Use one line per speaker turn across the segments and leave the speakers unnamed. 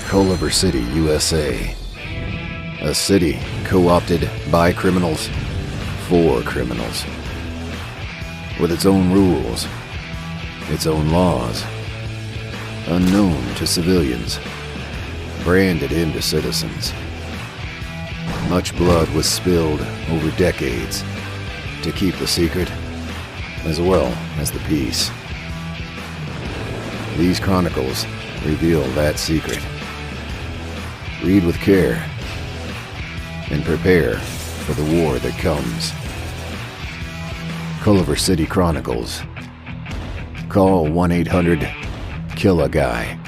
Culliver City, USA. A city co-opted by criminals for criminals. With its own rules, its own laws, unknown to civilians, branded into citizens. Much blood was spilled over decades to keep the secret, as well as the peace. These chronicles reveal that secret. Read with care, and prepare for the war that comes. Culliver City Chronicles. Call 1-800-KILLAGUY.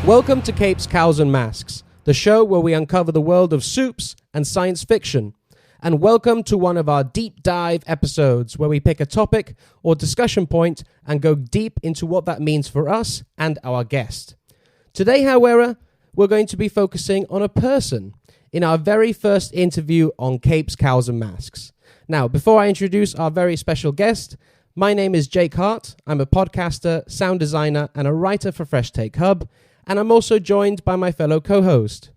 Welcome to Cape's Cowls Masks, the show where we uncover the world of soups and science fiction. And welcome to one of our deep dive episodes where we pick a topic or discussion point and go deep into what that means for us and our guest. Today, however, we're going to be focusing on a person in our very first interview on Cape's Cowls Masks. Now, before I introduce our very special guest, my name is Jake Hart. I'm a podcaster, sound designer, and a writer for Fresh Take Hub. And I'm also joined by my fellow co-host.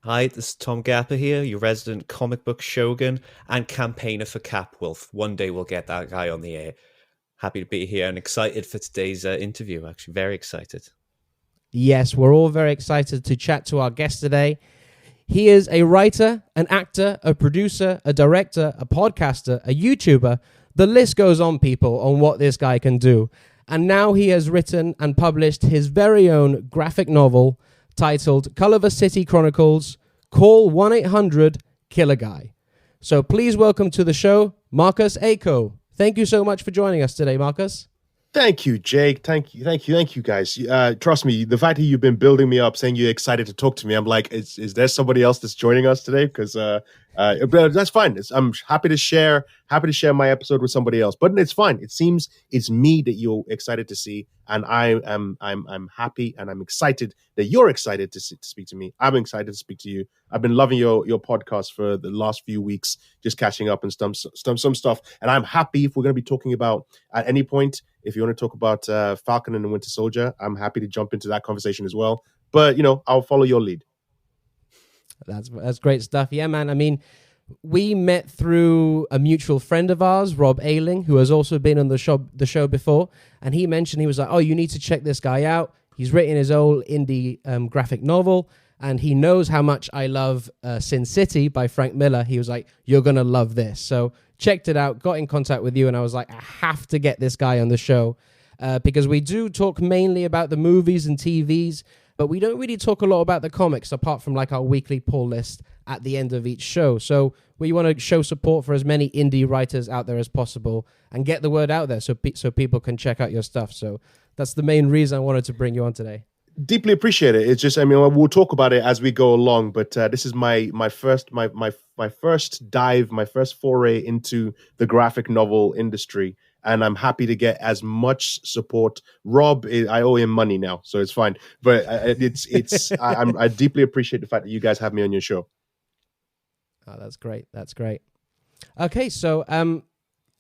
Hi, this is Tom Gapper here, your resident comic book shogun and campaigner for Capwolf. One day we'll get that guy on the air. Happy to be here and excited for today's interview, actually. Very excited.
Yes, we're all very excited to chat to our guest today. He is a writer, an actor, a producer, a director, a podcaster, a YouTuber. The list goes on, people, on what this guy can do. And now he has written and published his very own graphic novel titled Culliver City Chronicles. Call 1-800-KILLAGUY. So please welcome to the show, Marcus Ako. Thank you so much for joining us today, Marcus.
Thank you, Jake. Thank you, guys. Trust me, the fact that you've been building me up, saying you're excited to talk to me, I'm like, is there somebody else that's joining us today? Because but that's fine. I'm happy to share my episode with somebody else. But it's fine. It seems it's me that you're excited to see, and I'm happy and I'm excited that you're excited to speak to me. I'm excited to speak to you. I've been loving your podcast for the last few weeks, just catching up and some stuff. And I'm happy if we're going to be talking about at any point. If you want to talk about Falcon and the Winter Soldier, I'm happy to jump into that conversation as well. But I'll follow your lead.
That's great stuff. Yeah, man. I mean, we met through a mutual friend of ours, Rob Ailing, who has also been on the show before. And he mentioned, he was like, oh, you need to check this guy out. He's written his own indie graphic novel, and he knows how much I love Sin City by Frank Miller. He was like, you're going to love this. So checked it out, got in contact with you, and I was like, I have to get this guy on the show because we do talk mainly about the movies and TVs, but we don't really talk a lot about the comics apart from like our weekly pull list at the end of each show. So we want to show support for as many indie writers out there as possible and get the word out there so people can check out your stuff. So that's the main reason I wanted to bring you on today.
Deeply appreciate it. It's just, we'll talk about it as we go along, but this is my first dive, my first foray into the graphic novel industry, and I'm happy to get as much support. Rob, I owe him money now, so it's fine. But I deeply appreciate the fact that you guys have me on your show.
Oh, that's great. That's great. Okay, so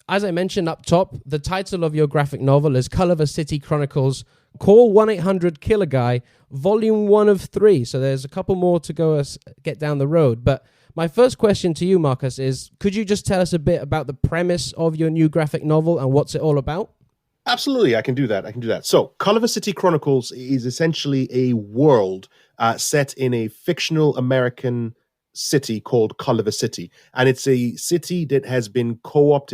as I mentioned up top, the title of your graphic novel is Culliver City Chronicles. Call 1-800-KILLAGUY, Volume 1 of 3. So there's a couple more to go get down the road. But my first question to you, Marcus, is could you just tell us a bit about the premise of your new graphic novel and what's it all about?
Absolutely, I can do that. So Culliver City Chronicles is essentially a world set in a fictional American city called Culliver City, and it's a city that has been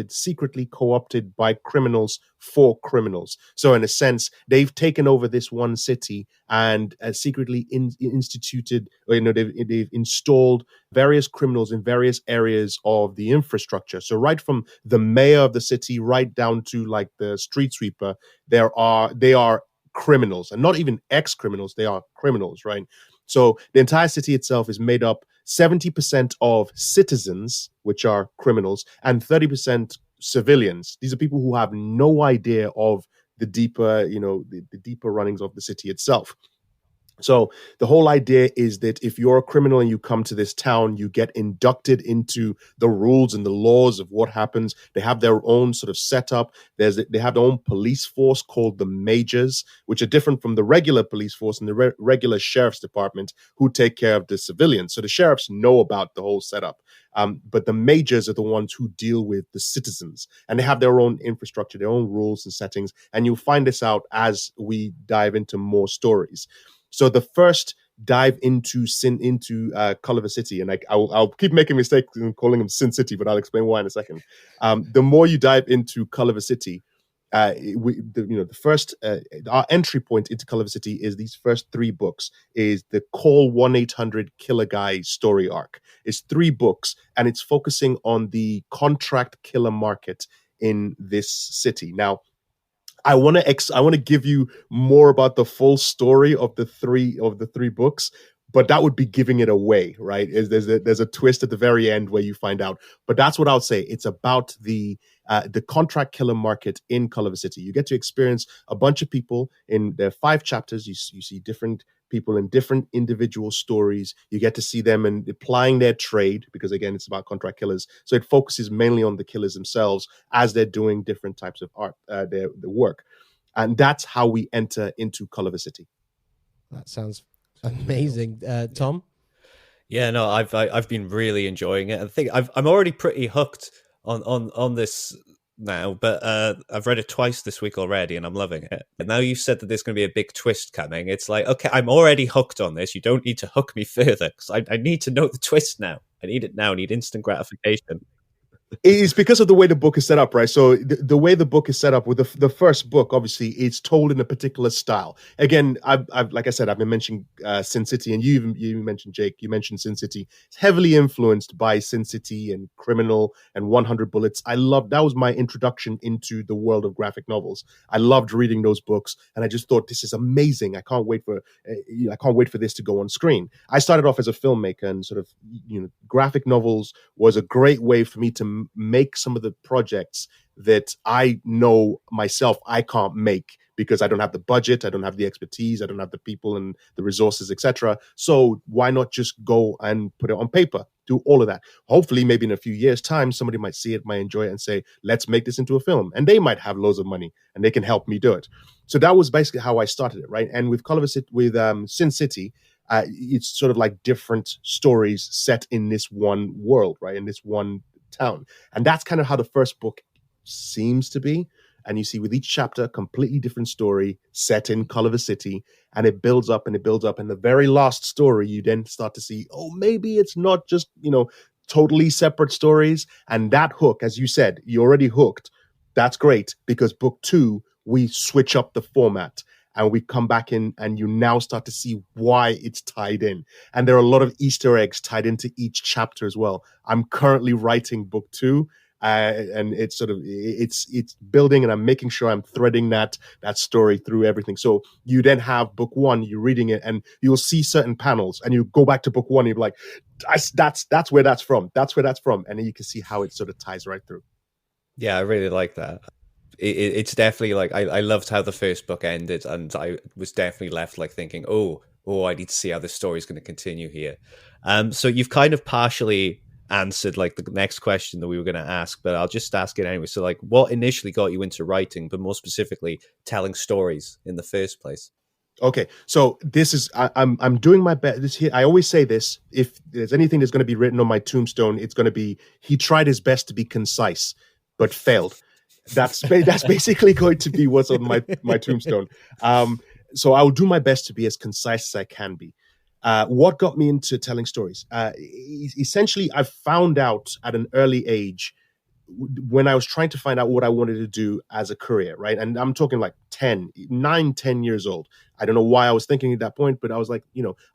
secretly co-opted by criminals for criminals. So in a sense, they've taken over this one city and secretly instituted, or, they've installed various criminals in various areas of the infrastructure. So right from the mayor of the city right down to like the street sweeper, they are criminals, and not even ex-criminals, they are criminals, right? So the entire city itself is made up 70% of citizens, which are criminals, and 30% civilians. These are people who have no idea of the deeper, the deeper runnings of the city itself. So the whole idea is that if you're a criminal and you come to this town, you get inducted into the rules and the laws of what happens. They have their own sort of setup. They have their own police force called the majors, which are different from the regular police force and the regular sheriff's department, who take care of the civilians. So the sheriffs know about the whole setup. But the majors are the ones who deal with the citizens, and they have their own infrastructure, their own rules and settings. And you'll find this out as we dive into more stories. So the first dive into Culliver City, and I'll keep making mistakes in calling them Sin City, but I'll explain why in a second. The more you dive into Culliver City, our entry point into Culliver City is these first 3 books. Is the Call 1-800-Killaguy story arc. It's 3 books, and it's focusing on the contract killer market in this city. Now, I want to give you more about the full story of the three books, but that would be giving it away, right? There's a twist at the very end where you find out. But that's what I'll say. It's about the contract killer market in Culliver City. You get to experience a bunch of people in their 5 chapters. You see different people in different individual stories. You get to see them and applying their trade, because again, it's about contract killers. So it focuses mainly on the killers themselves as they're doing different types of art, their work. And that's how we enter into Culliver City.
That sounds amazing. Tom?
Yeah, no, I've been really enjoying it. I think I'm already pretty hooked on this now, but I've read it twice this week already, and I'm loving it. And now you've said that there's going to be a big twist coming. It's like, okay, I'm already hooked on this. You don't need to hook me further, because I need to know the twist now. I need it now. I need instant gratification.
It's because of the way the book is set up, right? So the way the book is set up with the first book, obviously, it's told in a particular style. Again, I've like I said, I've been mentioning Sin City, and you mentioned, Jake, you mentioned Sin City. It's heavily influenced by Sin City and Criminal and 100 Bullets. That was my introduction into the world of graphic novels. I loved reading those books, and I just thought, this is amazing. I can't wait for this to go on screen. I started off as a filmmaker, and sort of, graphic novels was a great way for me to make some of the projects that I know myself I can't make, because I don't have the budget, I don't have the expertise, I don't have the people and the resources, etc. So why not just go and put it on paper, do all of that? Hopefully, maybe in a few years' time, somebody might see it, might enjoy it, and say, let's make this into a film. And they might have loads of money, and they can help me do it. So that was basically how I started it, right? And with Sin City, it's sort of like different stories set in this one world, right? In this one town. And that's kind of how the first book seems to be. And you see with each chapter, a completely different story set in Culliver City, and it builds up and it builds up. And the very last story, you then start to see, oh, maybe it's not just, totally separate stories. And that hook, as you said, you're already hooked. That's great, because book 2, we switch up the format. And we come back in, and you now start to see why it's tied in. And there are a lot of Easter eggs tied into each chapter as well. I'm currently writing book 2, and it's sort of it's building, and I'm making sure I'm threading that story through everything. So you then have book 1, you're reading it, and you'll see certain panels, and you go back to book 1, and you're like, that's where that's from. That's where that's from, and then you can see how it sort of ties right through.
Yeah, I really like that. It's definitely like I loved how the first book ended, and I was definitely left like thinking, oh, I need to see how this story is going to continue here. So you've kind of partially answered like the next question that we were going to ask, but I'll just ask it anyway. So like, what initially got you into writing, but more specifically telling stories in the first place?
Okay, so this is I'm doing my best. This here, I always say this: if there's anything that's going to be written on my tombstone, it's going to be, he tried his best to be concise, but failed. That's basically going to be what's on my tombstone. So I will do my best to be as concise as I can be. What got me into telling stories? Essentially, I found out at an early age when I was trying to find out what I wanted to do as a career, right? And I'm talking like 10 years old. I don't know why I was thinking at that point, but I was like,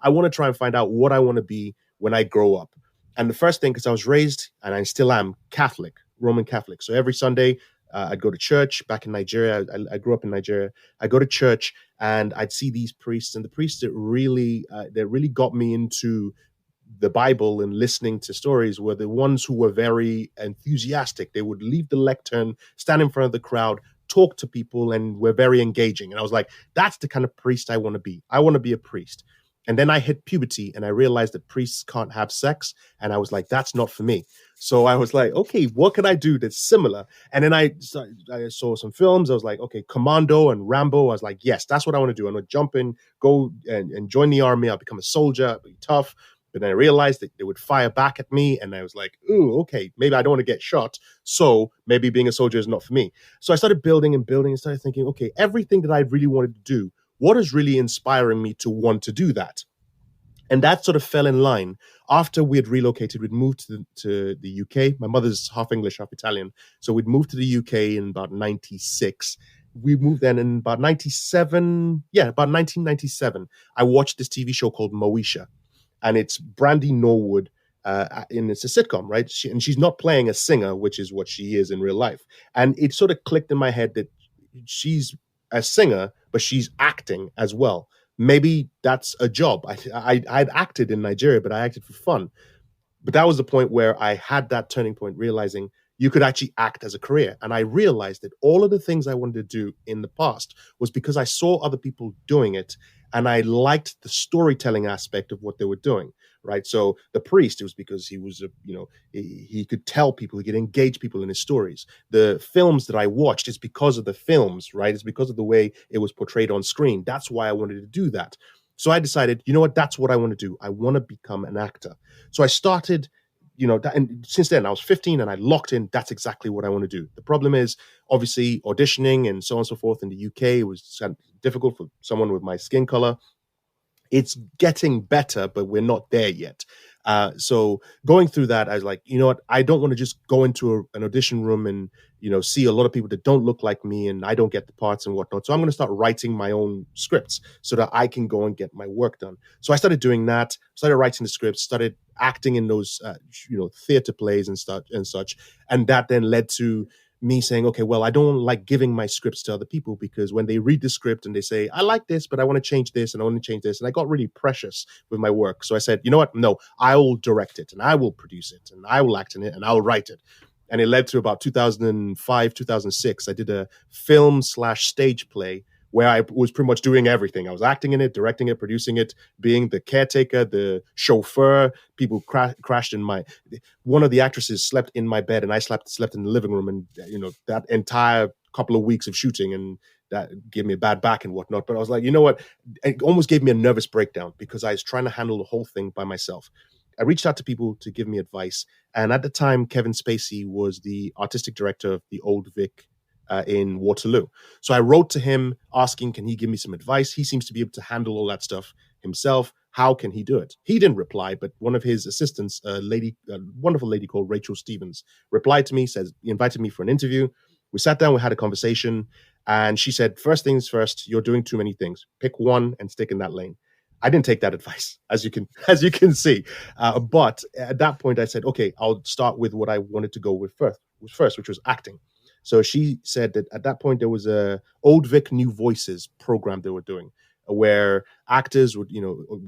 I want to try and find out what I want to be when I grow up. And the first thing, because I was raised, and I still am, Catholic, Roman Catholic. So every Sunday, I'd go to church back in Nigeria. I grew up in Nigeria. I go to church and I'd see these priests, and the priests that really got me into the Bible and listening to stories were the ones who were very enthusiastic. They would leave the lectern, stand in front of the crowd, talk to people, and were very engaging. And I was like, that's the kind of priest I want to be. I want to be a priest. And then I hit puberty and I realized that priests can't have sex. And I was like, that's not for me. So I was like, okay, what can I do that's similar? And then I saw some films. I was like, okay, Commando and Rambo. I was like, yes, that's what I want to do. I'm going to jump in, go and join the army. I'll become a soldier, I'll be tough. But then I realized that they would fire back at me. And I was like, ooh, okay, maybe I don't want to get shot. So maybe being a soldier is not for me. So I started building and started thinking, okay, everything that I really wanted to do, what is really inspiring me to want to do that? And that sort of fell in line. After we had relocated, we'd moved to the UK. My mother's half English, half Italian. So we'd moved to the UK in about 96. We moved then in about 97. Yeah, about 1997. I watched this TV show called Moesha. And it's Brandy Norwood, and it's a sitcom, right? And she's not playing a singer, which is what she is in real life. And it sort of clicked in my head that she's a singer, but she's acting as well. Maybe that's a job. I'd acted in Nigeria, but I acted for fun. But that was the point where I had that turning point, realizing you could actually act as a career. And I realized that all of the things I wanted to do in the past was because I saw other people doing it. And I liked the storytelling aspect of what they were doing, right? So the priest, it was because he was, he could tell people, he could engage people in his stories. The films that I watched, it's because of the films, right? It's because of the way it was portrayed on screen. That's why I wanted to do that. So I decided, you know what? That's what I want to do. I want to become an actor. So I started, and since then I was 15 and I locked in, that's exactly what I want to do. The problem is obviously auditioning and so on and so forth in the UK was difficult for someone with my skin color. It's getting better, but we're not there yet. So going through that, I was like, you know what? I don't want to just go into an audition room and, see a lot of people that don't look like me and I don't get the parts and whatnot. So I'm going to start writing my own scripts so that I can go and get my work done. So I started doing that, started writing the scripts, started acting in those, theater plays and such. And that then led to me saying, okay, well, I don't like giving my scripts to other people because when they read the script and they say, I like this, but I want to change this and I want to change this. And I got really precious with my work. So I said, you know what? No, I will direct it and I will produce it and I will act in it and I'll write it. And it led to about 2005, 2006. I did a film/stage play where I was pretty much doing everything. I was acting in it, directing it, producing it, being the caretaker, the chauffeur. People crashed in one of the actresses slept in my bed and I slept in the living room. And, that entire couple of weeks of shooting, and that gave me a bad back and whatnot. But I was like, you know what? It almost gave me a nervous breakdown because I was trying to handle the whole thing by myself. I reached out to people to give me advice. And at the time, Kevin Spacey was the artistic director of the Old Vic in Waterloo. So I wrote to him asking, can he give me some advice? He seems to be able to handle all that stuff himself. How can he do it? He didn't reply, but one of his assistants, a wonderful lady called Rachel Stevens, replied to me, invited me for an interview. We sat down, we had a conversation, and she said, first things first, you're doing too many things. Pick one and stick in that lane. I didn't take that advice, as you can see. But at that point, I said, okay, I'll start with what I wanted to go with first, which was acting. So she said that at that point, there was a Old Vic New Voices program they were doing where actors would,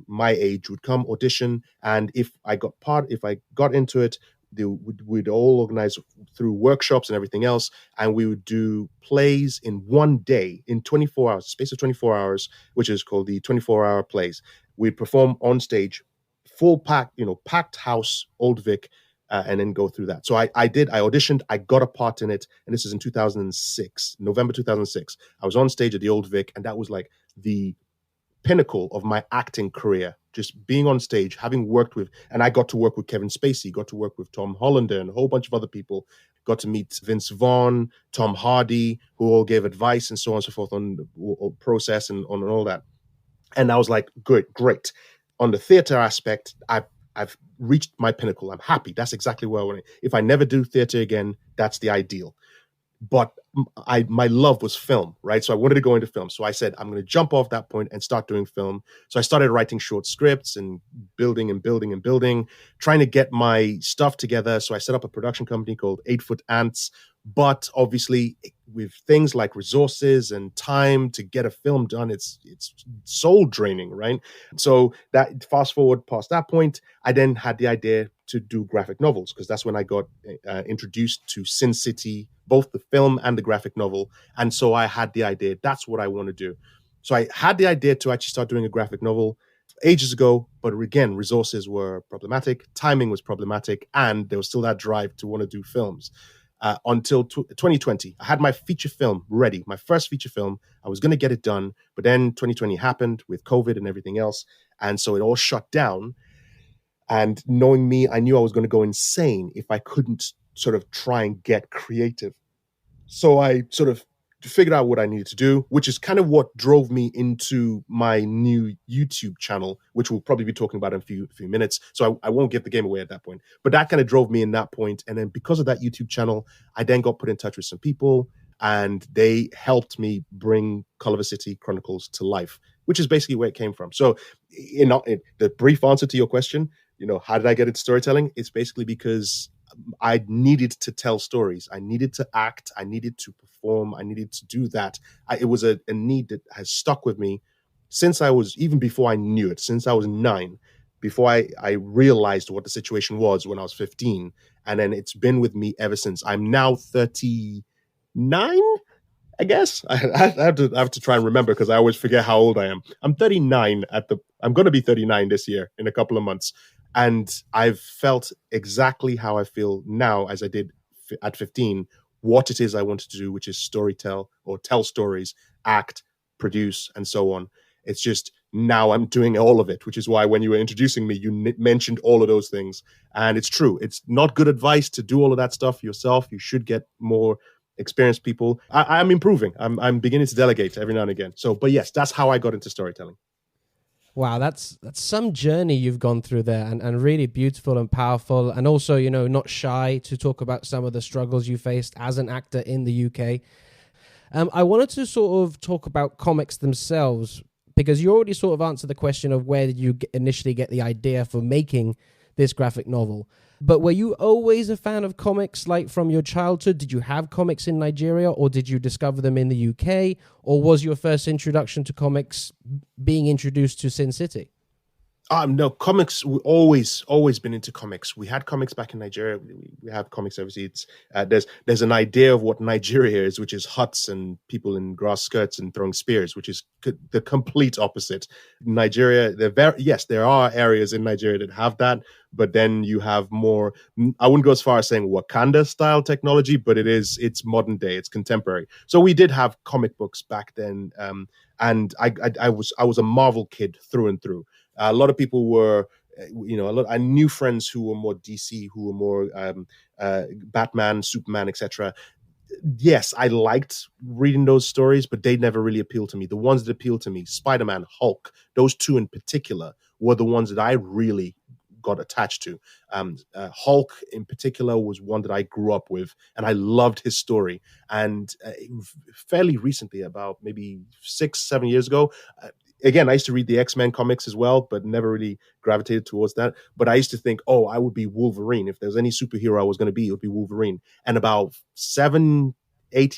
my age would come audition. And if I got into it, we'd all organize through workshops and everything else. And we would do plays in one day in 24 hours, space of 24 hours, which is called the 24-hour plays. We'd perform on stage, full packed house, Old Vic, and then go through that. So I auditioned, I got a part in it. And this is in 2006, November 2006. I was on stage at the Old Vic, and that was like the pinnacle of my acting career, just being on stage, having worked with, and I got to work with Kevin Spacey, got to work with Tom Hollander and a whole bunch of other people, got to meet Vince Vaughn, Tom Hardy, who all gave advice and so on and so forth on the process and on all that. And I was like, good, great. on the theater aspect, I've reached my pinnacle. I'm happy. That's exactly where I want to. If I never do theater again, that's the ideal. But my love was film, right? So I wanted to go into film. So I said, I'm going to jump off that point and start doing film. So I started writing short scripts and building and building and building, trying to get my stuff together. So I set up a production company called 8 Foot Ants. But obviously, with things like resources and time to get a film done, it's soul draining, right? So that fast forward past that point, I then had the idea to do graphic novels, because that's when I got introduced to Sin City, both the film and the graphic novel. And so I had the idea, that's what I want to do. So I had the idea to actually start doing a graphic novel ages ago, but again, resources were problematic, timing was problematic, and there was still that drive to want to do films. Until 2020, I had my feature film ready, my first feature film. I was going to get it done, but then 2020 happened with COVID and everything else. And so it all shut down. And knowing me, I knew I was going to go insane if I couldn't sort of try and get creative. So I sort of figured out what I needed to do, which is kind of what drove me into my new YouTube channel, which we'll probably be talking about in a few minutes. So I won't give the game away at that point. But that kind of drove me in that point. And then because of that YouTube channel, I then got put in touch with some people, and they helped me bring Culliver City Chronicles to life, which is basically where it came from. So in the brief answer to your question, how did I get into storytelling? It's basically because I needed to tell stories. I needed to act. I needed to perform. I needed to do that. It was a need that has stuck with me since even before I knew it, since I was 9, before I realized what the situation was when I was 15. And then it's been with me ever since. I'm now 39, I guess. I have to try and remember, because I always forget how old I am. I'm 39 I'm going to be 39 this year in a couple of months. And I've felt exactly how I feel now as I did at 15, what it is I wanted to do, which is storytell or tell stories, act, produce, and so on. It's just now I'm doing all of it, which is why when you were introducing me, you mentioned all of those things. And it's true. It's not good advice to do all of that stuff yourself. You should get more experienced people. I'm improving. I'm beginning to delegate every now and again. So, but yes, that's how I got into storytelling.
Wow, that's some journey you've gone through there, and really beautiful and powerful, and also, not shy to talk about some of the struggles you faced as an actor in the UK. I wanted to sort of talk about comics themselves, because you already sort of answered the question of where did you initially get the idea for making this graphic novel. But were you always a fan of comics, like from your childhood? Did you have comics in Nigeria, or did you discover them in the UK? Or was your first introduction to comics being introduced to Sin City?
No, comics. We always been into comics. We had comics back in Nigeria. We have comics overseas. There's an idea of what Nigeria is, which is huts and people in grass skirts and throwing spears, which is the complete opposite. Nigeria, there are areas in Nigeria that have that, but then you have more. I wouldn't go as far as saying Wakanda style technology, but it's modern day, it's contemporary. So we did have comic books back then, and I was a Marvel kid through and through. A lot of people were, I knew friends who were more DC, who were more Batman, Superman, etc. Yes, I liked reading those stories, but they never really appealed to me. The ones that appealed to me, Spider-Man, Hulk, those two in particular, were the ones that I really got attached to. Hulk in particular was one that I grew up with, and I loved his story. And fairly recently, about maybe 6-7 years ago, again, I used to read the X-Men comics as well, but never really gravitated towards that. But I used to think, I would be Wolverine. If there's any superhero I was going to be, it would be Wolverine. And about 7-8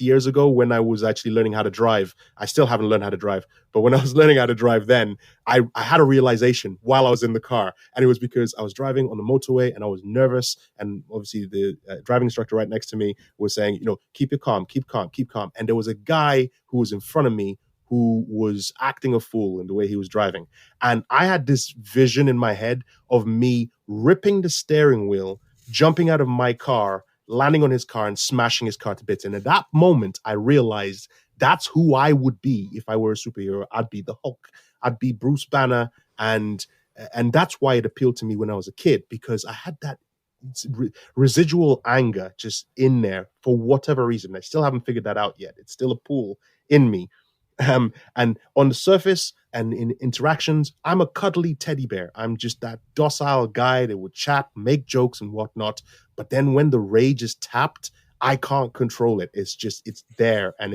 years ago, when I was actually learning how to drive, I still haven't learned how to drive, but when I was learning how to drive then, I had a realization while I was in the car. And it was because I was driving on the motorway and I was nervous. And obviously the driving instructor right next to me was saying, keep it calm, keep calm, keep calm. And there was a guy who was in front of me who was acting a fool in the way he was driving. And I had this vision in my head of me ripping the steering wheel, jumping out of my car, landing on his car and smashing his car to bits. And at that moment, I realized that's who I would be if I were a superhero. I'd be the Hulk. I'd be Bruce Banner. And that's why it appealed to me when I was a kid, because I had that residual anger just in there for whatever reason. I still haven't figured that out yet. It's still a pool in me. And on the surface and in interactions, I'm a cuddly teddy bear. I'm just that docile guy that would chat, make jokes and whatnot. But then when the rage is tapped, I can't control it. It's there, and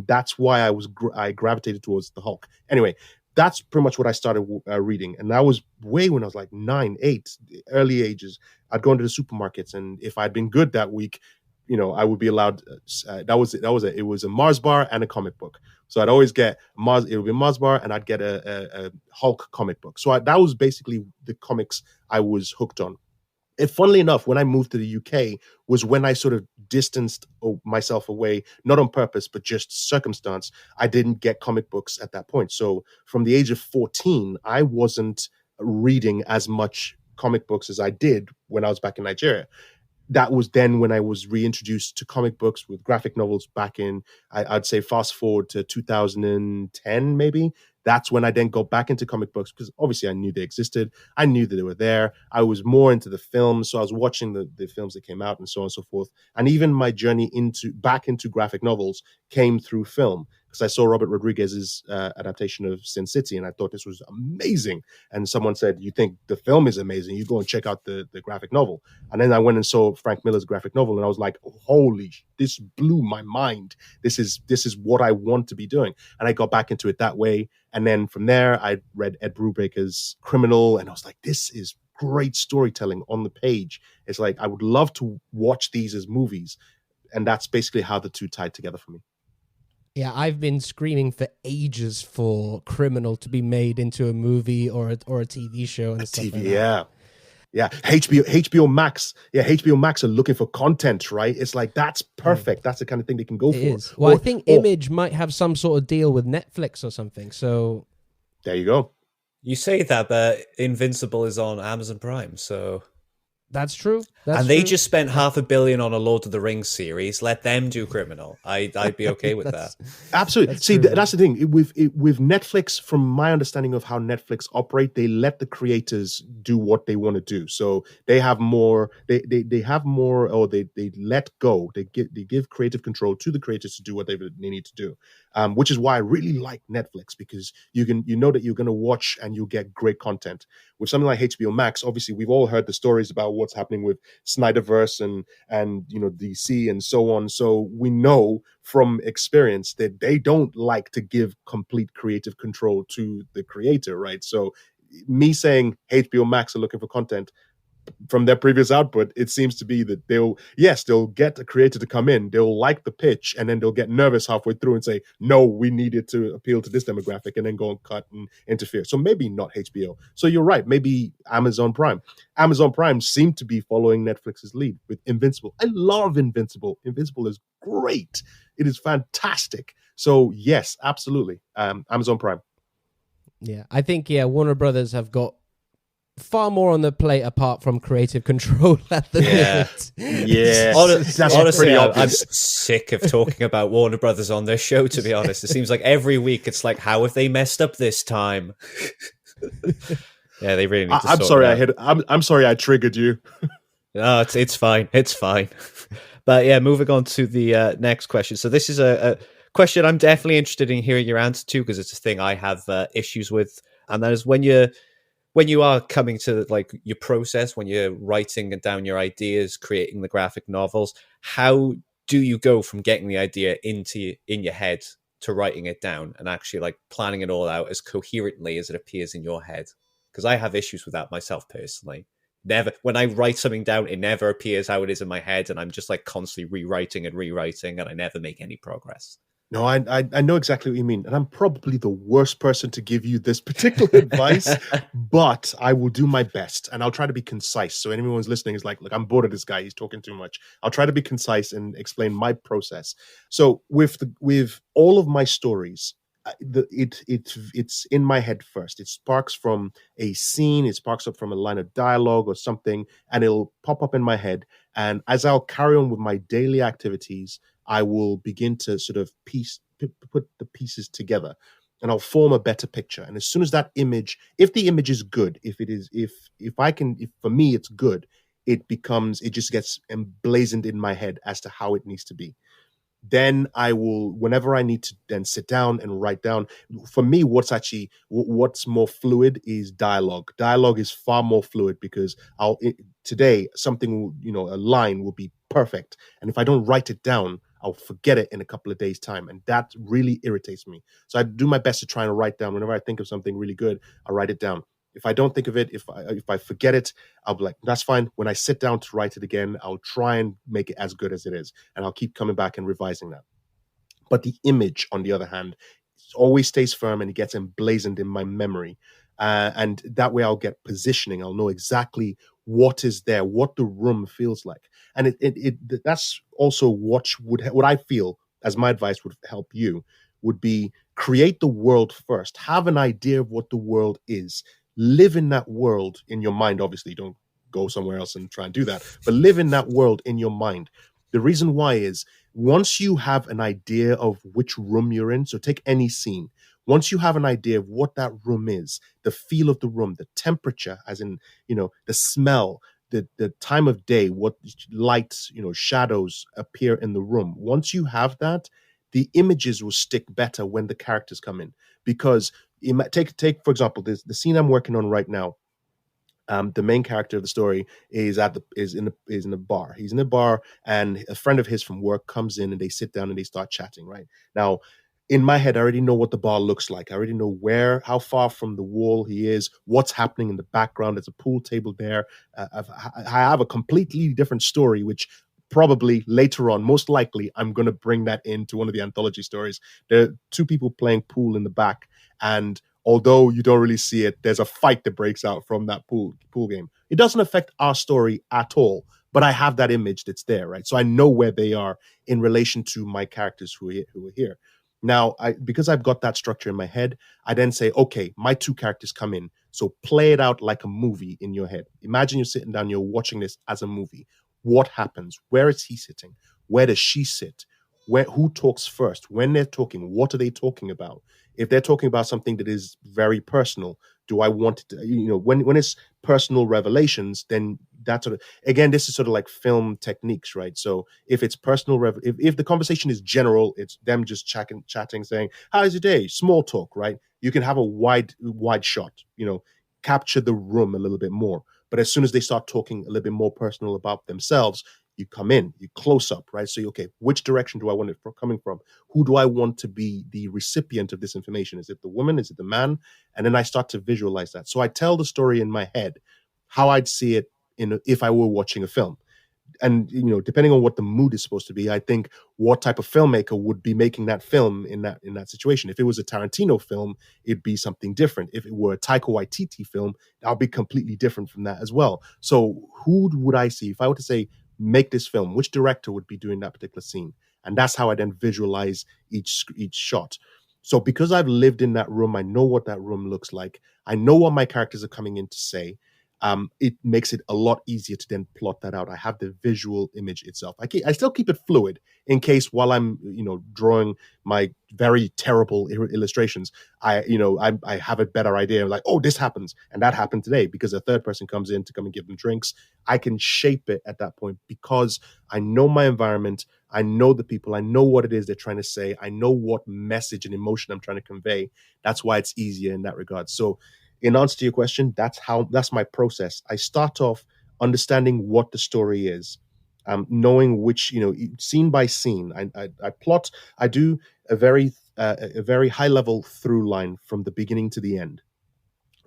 that's why I gravitated towards the Hulk. Anyway, that's pretty much what I started reading, and that was way when I was like 9, 8, early ages. I'd go into the supermarkets, and if I'd been good that week, I would be allowed. It was a Mars bar and a comic book. So I'd always get Mars. It would be a Mars bar, and I'd get a Hulk comic book. So that was basically the comics I was hooked on. And funnily enough, when I moved to the UK was when I sort of distanced myself away, not on purpose, but just circumstance. I didn't get comic books at that point. So from the age of 14, I wasn't reading as much comic books as I did when I was back in Nigeria. That was then when I was reintroduced to comic books with graphic novels back in, I'd say fast forward to 2010, maybe. That's when I then got back into comic books because obviously I knew they existed. I knew that they were there. I was more into the films. So I was watching the films that came out and so on and so forth. And even my journey back into graphic novels came through film because I saw Robert Rodriguez's adaptation of Sin City and I thought this was amazing. And someone said, you think the film is amazing? You go and check out the graphic novel. And then I went and saw Frank Miller's graphic novel and I was like, holy, this blew my mind. This is what I want to be doing. And I got back into it that way. And then from there, I read Ed Brubaker's Criminal, and I was like, this is great storytelling on the page. It's like, I would love to watch these as movies. And that's basically how the two tied together for me.
Yeah, I've been screaming for ages for Criminal to be made into a movie or a TV show and stuff like that.
Yeah, HBO Max. Yeah, HBO Max are looking for content, right? It's like, that's perfect. That's the kind of thing they can go for.
Is. Well, I think Image might have some sort of deal with Netflix or something. So
there you go.
You say that, but Invincible is on Amazon Prime, so
that's true.
They just spent $500 million on a Lord of the Rings series. Let them do Criminal. I'd be okay with that.
Absolutely. That's the thing with Netflix. From my understanding of how Netflix operate, they let the creators do what they want to do. So they have more. They have more, or they let go. They give creative control to the creators to do what they need to do. Which is why I really like Netflix, because you know that you're going to watch and you'll get great content. With something like HBO Max, obviously we've all heard the stories about what's happening with Snyderverse and DC and so on. So we know from experience that they don't like to give complete creative control to the creator, right? So me saying HBO Max are looking for content, from their previous output, it seems to be that they'll get a creator to come in, they'll like the pitch, and then they'll get nervous halfway through and say, no, we need it to appeal to this demographic, and then go and cut and interfere. So maybe not HBO. So you're right, maybe Amazon Prime. Amazon Prime seemed to be following Netflix's lead with Invincible. I love Invincible. Invincible is great. It is fantastic. So yes, absolutely. Amazon Prime.
Yeah, I think, Warner Brothers have got far more on the plate apart from creative control at the minute.
Yeah.
Honestly, I'm sick of talking about Warner Brothers on their show, to be honest. It seems like every week it's like, how have they messed up this time? Yeah, they really need to
I'm sorry I triggered you.
No, it's fine. It's fine. But yeah, moving on to the next question. So this is a question I'm definitely interested in hearing your answer to, because it's a thing I have issues with. And that is when you are coming to like your process, when you're writing down your ideas, creating the graphic novels, how do you go from getting the idea in your head to writing it down and actually like planning it all out as coherently as it appears in your head? Because I have issues with that myself personally. When I write something down, it never appears how it is in my head, and I'm just like constantly rewriting, and I never make any progress.
No, I know exactly what you mean. And I'm probably the worst person to give you this particular advice, but I will do my best and I'll try to be concise. So anyone who's listening is like, look, I'm bored of this guy. He's talking too much. I'll try to be concise and explain my process. So with all of my stories, it's in my head first. It sparks from a scene. It sparks up from a line of dialogue or something, and it'll pop up in my head. And as I'll carry on with my daily activities, I will begin to sort of put the pieces together, and I'll form a better picture. And as soon as that image, if the image is good, if for me it's good, it just gets emblazoned in my head as to how it needs to be. then I will, whenever I need to then sit down and write down. For me, what's more fluid is dialogue. Dialogue is far more fluid because today something a line will be perfect, and if I don't write it down, I'll forget it in a couple of days' time, and that really irritates me. So I do my best to try and write down whenever I think of something really good. I write it down. If I don't think of it, if I forget it, I'll be like, that's fine. When I sit down to write it again, I'll try and make it as good as it is, and I'll keep coming back and revising that. But the image, on the other hand, always stays firm and it gets emblazoned in my memory. And that way I'll get positioning. I'll know exactly what is there, what the room feels like. And that's also what I feel as my advice would help you would be create the world first. Have an idea of what the world is. Live in that world in your mind. Obviously, don't go somewhere else and try and do that, but live in that world in your mind. The reason why is once you have an idea of which room you're in, so take any scene, once you have an idea of what that room is, the feel of the room, the temperature, as in, the smell, the time of day, what lights, shadows appear in the room. Once you have that, the images will stick better when the characters come in. Because take for example, the scene I'm working on right now. The main character of the story is in a bar. He's in a bar, and a friend of his from work comes in, and they sit down and they start chatting. Right now, in my head, I already know what the bar looks like. I already know how far from the wall he is, what's happening in the background. There's a pool table there. I have a completely different story, which probably later on, most likely, I'm going to bring that into one of the anthology stories. There are two people playing pool in the back, and although you don't really see it, there's a fight that breaks out from that pool game. It doesn't affect our story at all, but I have that image that's there, right? So I know where they are in relation to my characters who are here. Now, because I've got that structure in my head, I then say, okay, my two characters come in. So play it out like a movie in your head. Imagine you're sitting down, you're watching this as a movie. What happens? Where is he sitting? Where does she sit? Who talks first? When they're talking, what are they talking about? If they're talking about something that is very personal, do I want it to, when it's personal revelations, then that's again, this is sort of like film techniques, right? So if it's personal, if the conversation is general, it's them just chatting, saying, how's your day? Small talk, right? You can have a wide shot, capture the room a little bit more. But as soon as they start talking a little bit more personal about themselves, you come in, you close up, right? So, okay, which direction do I want it coming from? Who do I want to be the recipient of this information? Is it the woman? Is it the man? And then I start to visualize that. So I tell the story in my head, how I'd see it if I were watching a film. And, depending on what the mood is supposed to be, I think what type of filmmaker would be making that film in that situation. If it was a Tarantino film, it'd be something different. If it were a Taika Waititi film, that would be completely different from that as well. So who would I see? If I were to say, make this film, which director would be doing that particular scene? And that's how I then visualize each shot. So because I've lived in that room, I know what that room looks like. I know what my characters are coming in to say. It makes it a lot easier to then plot that out. I have the visual image itself. I still keep it fluid in case while I'm, drawing my very terrible illustrations, I have a better idea of like, oh, this happens and that happened today because a third person comes in to come and give them drinks. I can shape it at that point because I know my environment. I know the people. I know what it is they're trying to say. I know what message and emotion I'm trying to convey. That's why it's easier in that regard. So in answer to your question, that's my process. I start off understanding what the story is, knowing which, scene by scene. I plot. I do a very high level through line from the beginning to the end.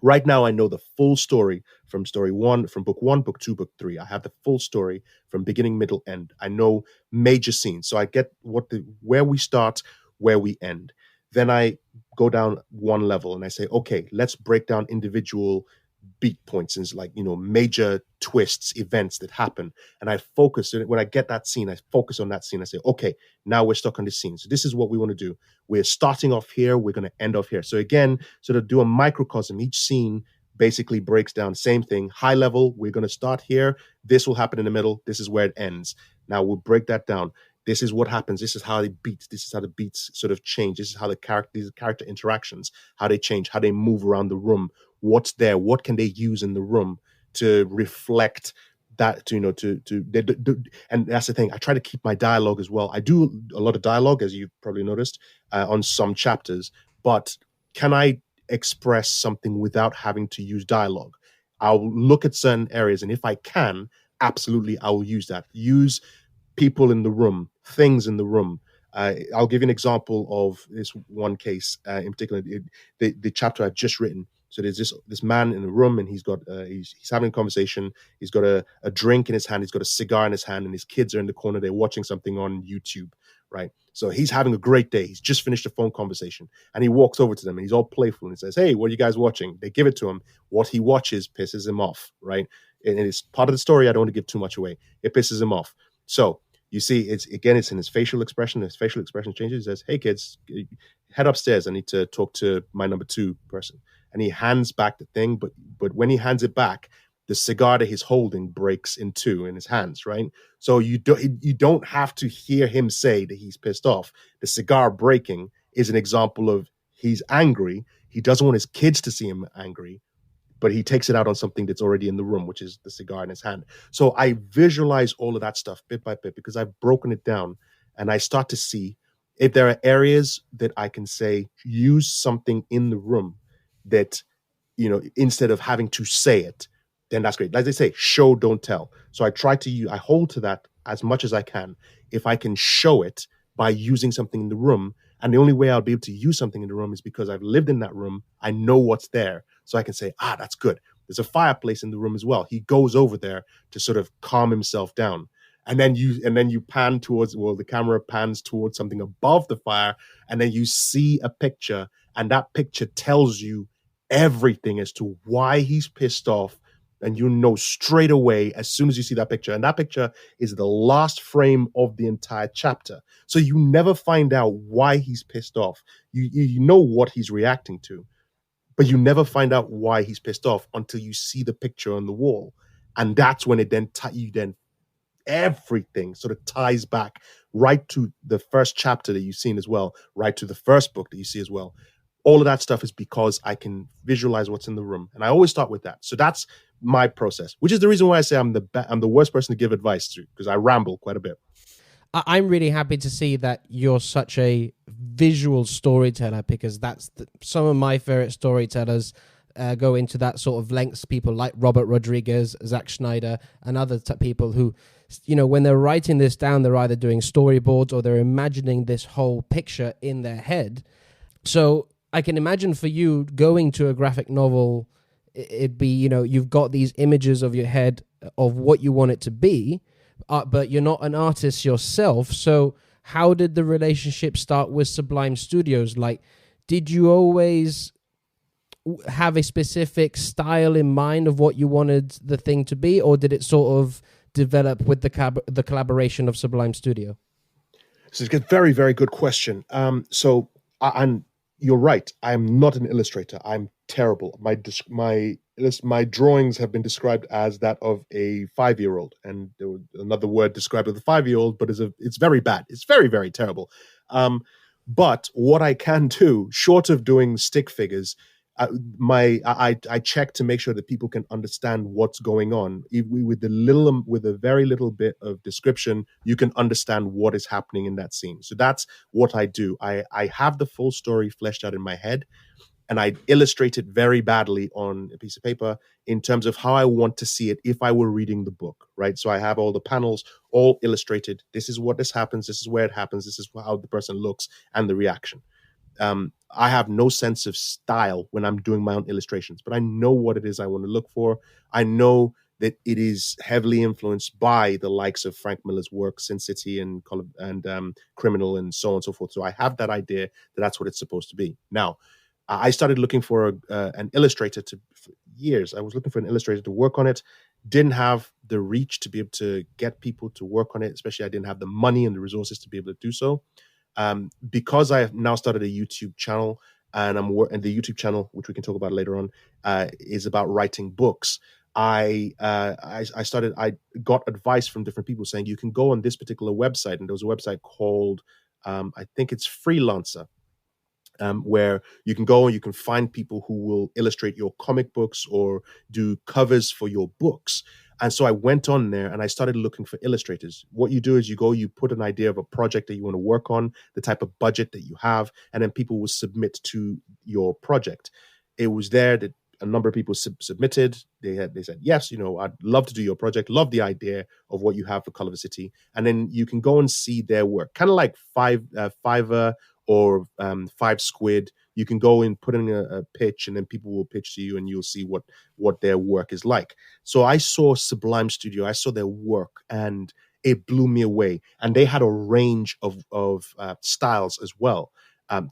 Right now, I know the full story from book one, book two, book three. I have the full story from beginning, middle, end. I know major scenes, so I get where we start, where we end. Then I go down one level and I say, okay, let's break down individual beat points and like, major twists, events that happen. And I focus when I get that scene, I focus on that scene. I say, okay, now we're stuck on this scene. So this is what we want to do. We're starting off here. We're going to end off here. So again, sort of do a microcosm. Each scene basically breaks down same thing. High level, we're going to start here. This will happen in the middle. This is where it ends. Now we'll break that down. This is what happens. This is how they beat. This is how the beats sort of change. This is how these character interactions, how they change, how they move around the room. What's there? What can they use in the room to reflect that and that's the thing. I try to keep my dialogue as well. I do a lot of dialogue, as you've probably noticed, on some chapters. But can I express something without having to use dialogue? I'll look at certain areas, and if I can, absolutely, I will use that. Use people in the room, things in the room. I'll give you an example of this one case in particular. The chapter I've just written. So there's this man in the room, and he's got he's having a conversation. He's got a drink in his hand. He's got a cigar in his hand, and his kids are in the corner. They're watching something on YouTube, right? So he's having a great day. He's just finished a phone conversation, and he walks over to them, and he's all playful and says, "Hey, what are you guys watching?" They give it to him. What he watches pisses him off, right? And it's part of the story. I don't want to give too much away. It pisses him off. So you see, it's in his facial expression. His facial expression changes. He says, "Hey, kids, head upstairs. I need to talk to my number 2 person." And he hands back the thing, but when he hands it back, the cigar that he's holding breaks in 2 in his hands, right? So you don't have to hear him say that he's pissed off. The cigar breaking is an example of he's angry. He doesn't want his kids to see him angry, but he takes it out on something that's already in the room, which is the cigar in his hand. So I visualize all of that stuff bit by bit because I've broken it down, and I start to see if there are areas that I can say, use something in the room that, instead of having to say it, then that's great. Like they say, show, don't tell. So I hold to that as much as I can. If I can show it by using something in the room, and the only way I'll be able to use something in the room is because I've lived in that room. I know what's there. So I can say, that's good. There's a fireplace in the room as well. He goes over there to sort of calm himself down. And then you pan towards, the camera pans towards something above the fire, and then you see a picture, and that picture tells you everything as to why he's pissed off. And you know straight away as soon as you see that picture. And that picture is the last frame of the entire chapter. So you never find out why he's pissed off. You know what he's reacting to, but you never find out why he's pissed off until you see the picture on the wall. And that's when it then everything sort of ties back right to the first chapter that you've seen as well, right to the first book that you see as well. All of that stuff is because I can visualize what's in the room. And I always start with that. So that's my process, which is the reason why I say I'm the worst person to give advice to, because I ramble quite a bit.
I'm really happy to see that you're such a visual storyteller, because that's some of my favorite storytellers go into that sort of lengths. People like Robert Rodriguez, Zack Schneider, and other people who, when they're writing this down, they're either doing storyboards or they're imagining this whole picture in their head. So I can imagine for you going to a graphic novel, it'd be, you've got these images of your head of what you want it to be, but you're not an artist yourself. So how did the relationship start with Sublime Studios? Like, did you always have a specific style in mind of what you wanted the thing to be, or did it sort of develop with the collaboration of Sublime Studio?
So it's a very, very good question. And you're right. I'm not an illustrator. I'm terrible. My drawings have been described as that of a 5-year-old, and there was another word described of the 5-year-old, but it's very bad. It's very, very terrible. But what I can do, short of doing stick figures, I check to make sure that people can understand what's going on. With a very little bit of description, you can understand what is happening in that scene. So that's what I do. I have the full story fleshed out in my head, and I illustrate it very badly on a piece of paper in terms of how I want to see it if I were reading the book, right? So I have all the panels all illustrated. This is what this happens. This is where it happens. This is how the person looks and the reaction. I have no sense of style when I'm doing my own illustrations, but I know what it is I want to look for. I know that it is heavily influenced by the likes of Frank Miller's work, Sin City and Criminal and so on and so forth. So I have that idea that that's what it's supposed to be. Now, I started looking for an illustrator for years. I was looking for an illustrator to work on it. Didn't have the reach to be able to get people to work on it, especially I didn't have the money and the resources to be able to do so. Because I have now started a YouTube channel, and the YouTube channel, which we can talk about later on, is about writing books. I got advice from different people saying you can go on this particular website, and there was a website called I think it's Freelancer. where you can go and you can find people who will illustrate your comic books or do covers for your books. And so I went on there and I started looking for illustrators. What you do is you go, you put an idea of a project that you want to work on, the type of budget that you have, and then people will submit to your project. It was there that a number of people submitted. They said, yes, I'd love to do your project, love the idea of what you have for Culliver City. And then you can go and see their work, kind of like Fiverr or Five Squid. You can go and put in a pitch, and then people will pitch to you, and you'll see what their work is like. So I saw Sublime Studio, I saw their work, and it blew me away. And they had a range of styles as well.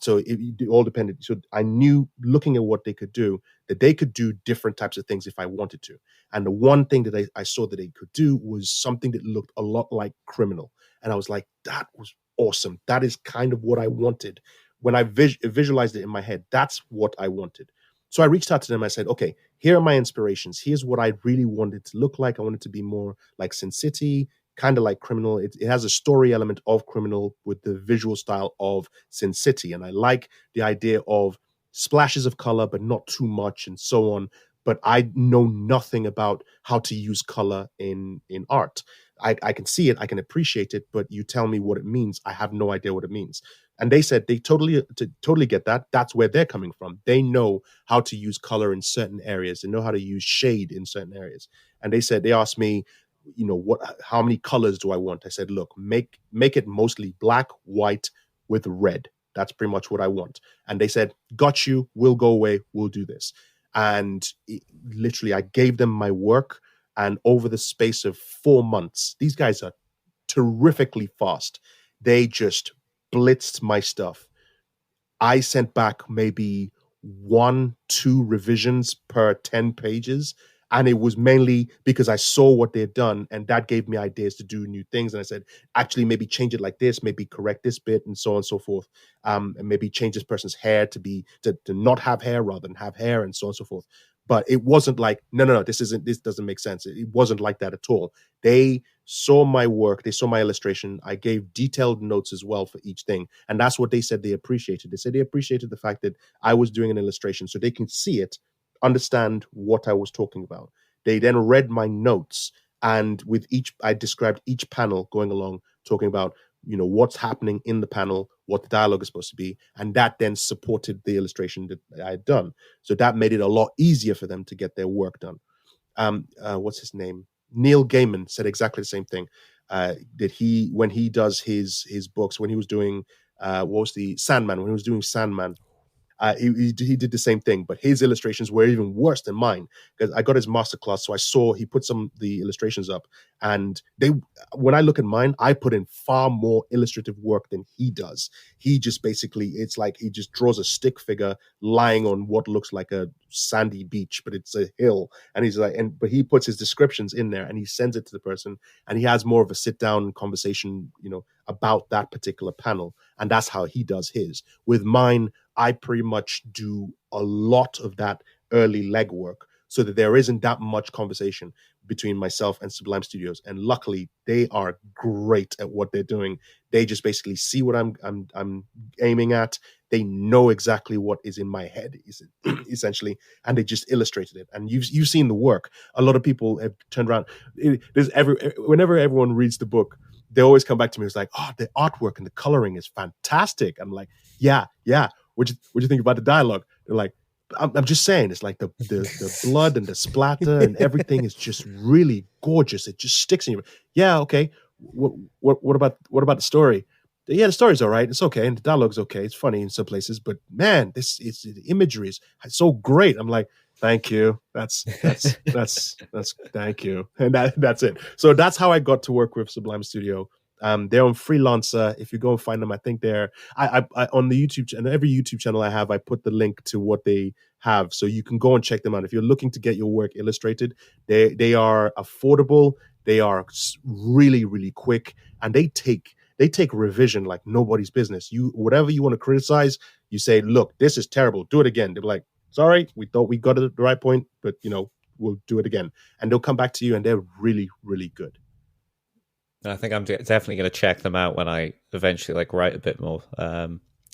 So it all depended. So I knew, looking at what they could do, that they could do different types of things if I wanted to. And the one thing that I saw that they could do was something that looked a lot like Criminal. And I was like, that was awesome. That is kind of what I wanted. When I visualized it in my head, that's what I wanted. So I reached out to them. I said, okay, here are my inspirations. Here's what I really wanted to look like. I wanted to be more like Sin City, kind of like Criminal. It has a story element of Criminal with the visual style of Sin City. And I like the idea of splashes of color, but not too much and so on. But I know nothing about how to use color in art. I can see it, I can appreciate it, but you tell me what it means, I have no idea what it means. And they said they totally get that. That's where they're coming from. They know how to use color in certain areas. They know how to use shade in certain areas. And they asked me, how many colors do I want? I said, look, make it mostly black, white with red. That's pretty much what I want. And they said, got you, we'll go away, we'll do this. And literally, I gave them my work. And over the space of 4 months, these guys are terrifically fast. They just blitzed my stuff. I sent back maybe 1-2 revisions per 10 pages. And it was mainly because I saw what they had done, and that gave me ideas to do new things. And I said, actually, maybe change it like this, maybe correct this bit, and so on and so forth. And maybe change this person's hair to not have hair rather than have hair, and so on and so forth. But it wasn't like, no, this doesn't make sense. It wasn't like that at all. They saw my work, they saw my illustration. I gave detailed notes as well for each thing. And that's what they said they appreciated. They said they appreciated the fact that I was doing an illustration so they can see it, understand what I was talking about. They then read my notes, and with I described each panel going along, talking about, what's happening in the panel, what the dialogue is supposed to be, and that then supported the illustration that I had done. So that made it a lot easier for them to get their work done. What's his name? Neil Gaiman said exactly the same thing. That when he does his books, when he was doing Sandman, when he was doing Sandman, he did the same thing, but his illustrations were even worse than mine, because I got his masterclass. So I saw he put some of the illustrations up, and when I look at mine, I put in far more illustrative work than he does. He just basically, it's like he just draws a stick figure lying on what looks like a sandy beach, but it's a hill. And he's like, but he puts his descriptions in there and he sends it to the person, and he has more of a sit down conversation, about that particular panel. And that's how he does his. With mine, I pretty much do a lot of that early legwork so that there isn't that much conversation between myself and Sublime Studios. And luckily, they are great at what they're doing. They just basically see what I'm aiming at. They know exactly what is in my head, essentially, and they just illustrated it. And you've seen the work. A lot of people have turned around. Whenever everyone reads the book, they always come back to me. It's like, oh, the artwork and the coloring is fantastic. I'm like, yeah. What you think about the dialogue? They're like, I'm just saying, it's like the blood and the splatter and everything is just really gorgeous. It just sticks in you. Yeah, okay. What about the story? Yeah, the story's all right. It's okay, and the dialogue's okay. It's funny in some places, but man, the imagery is so great. I'm like, thank you. That's thank you, and that's it. So that's how I got to work with Sublime Studio. They're on Freelancer. If you go and find them, I think they're I on the YouTube channel. Every YouTube channel I have, I put the link to what they have, so you can go and check them out. If you're looking to get your work illustrated, they are affordable. They are really, really quick, and they take revision like nobody's business. Whatever you want to criticize, you say, look, this is terrible. Do it again. They're like, sorry, we thought we got it at the right point, but we'll do it again. And they'll come back to you, and they're really, really good.
I think I'm definitely going to check them out when I eventually write a bit more.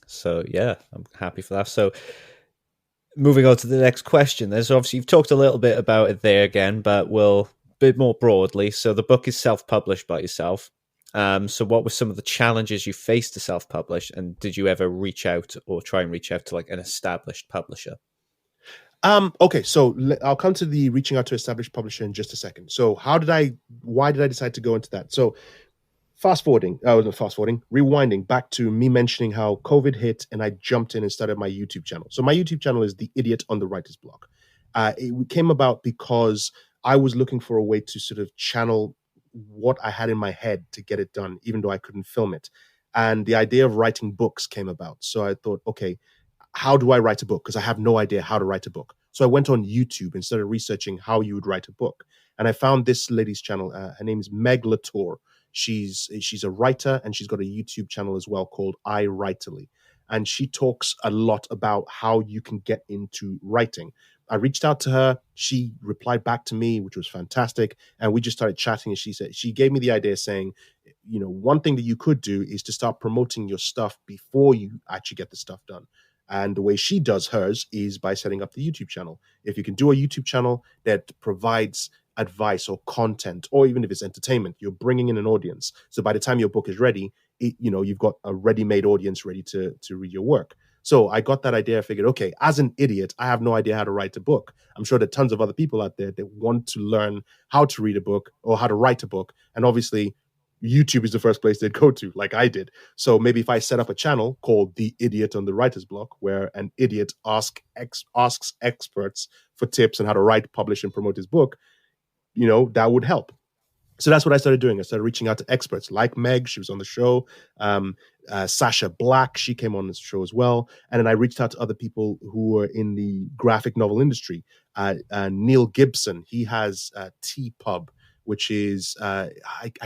So yeah, I'm happy for that. So moving on to the next question, there's obviously, you've talked a little bit about it there again, but we'll a bit more broadly. So the book is self-published by yourself. So what were some of the challenges you faced to self-publish, and did you ever reach out or try and reach out to like an established publisher?
Okay, so I'll come to the reaching out to established publisher in just a second. So why did I decide to go into that? So rewinding back to me mentioning how COVID hit and I jumped in and started my YouTube channel. So my YouTube channel is The Idiot on the Writer's Block. It came about because I was looking for a way to sort of channel what I had in my head to get it done, even though I couldn't film it. And the idea of writing books came about. So I thought, okay, how do I write a book? Because I have no idea how to write a book. So I went on YouTube and started researching how you would write a book. And I found this lady's channel. Her name is Meg Latour. She's a writer, and she's got a YouTube channel as well called iWriterly. And she talks a lot about how you can get into writing. I reached out to her. She replied back to me, which was fantastic. And we just started chatting. And she gave me the idea saying, one thing that you could do is to start promoting your stuff before you actually get the stuff done. And the way she does hers is by setting up the YouTube channel. If you can do a YouTube channel that provides advice or content, or even if it's entertainment, you're bringing in an audience. So by the time your book is ready, you've got a ready-made audience ready to read your work. So I got that idea. I figured, okay, as an idiot, I have no idea how to write a book. I'm sure there are tons of other people out there that want to learn how to read a book or how to write a book. And obviously, YouTube is the first place they'd go to, like I did. So maybe if I set up a channel called The Idiot on the Writer's Block, where an idiot asks experts for tips on how to write, publish, and promote his book, that would help. So that's what I started doing. I started reaching out to experts like Meg. She was on the show. Sasha Black, she came on the show as well. And then I reached out to other people who were in the graphic novel industry. Neil Gibson, he has T-Pub, which is, I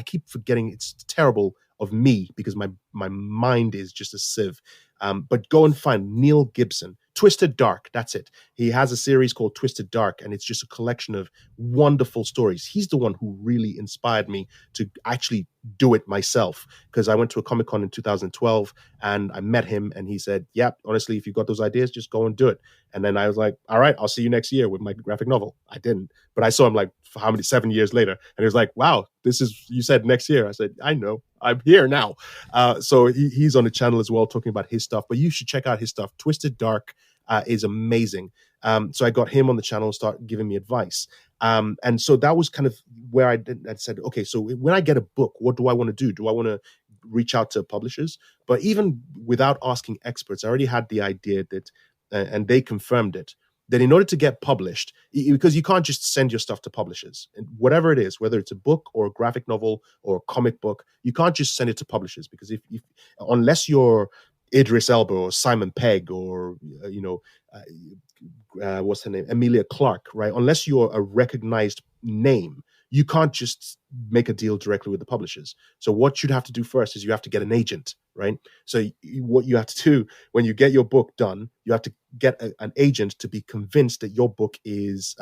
keep forgetting, it's terrible of me because my mind is just a sieve. But go and find Neil Gibson. Twisted Dark, that's it. He has a series called Twisted Dark, and it's just a collection of wonderful stories. He's the one who really inspired me to actually do it myself, because I went to a Comic-Con in 2012 and I met him and he said, yeah, honestly, if you've got those ideas, just go and do it. And then I was like, all right, I'll see you next year with my graphic novel. I didn't, but I saw him like 7 years later, and he was like, wow, you said next year. I said, I know, I'm here now. So he's on the channel as well, talking about his stuff, but you should check out his stuff. Twisted Dark is amazing. So I got him on the channel and start giving me advice. And so that was kind of where I said, okay, so when I get a book, what do I want to do? Do I want to reach out to publishers? But even without asking experts, I already had the idea that, and they confirmed it, that in order to get published, because you can't just send your stuff to publishers, and whatever it is, whether it's a book or a graphic novel or a comic book, you can't just send it to publishers, because if unless you're Idris Elba or Simon Pegg or what's her name, Emilia Clarke, right? Unless you're a recognized name, you can't just make a deal directly with the publishers. So what you'd have to do first is you have to get an agent, right? So what you have to do when you get your book done, you have to get an agent to be convinced that your book is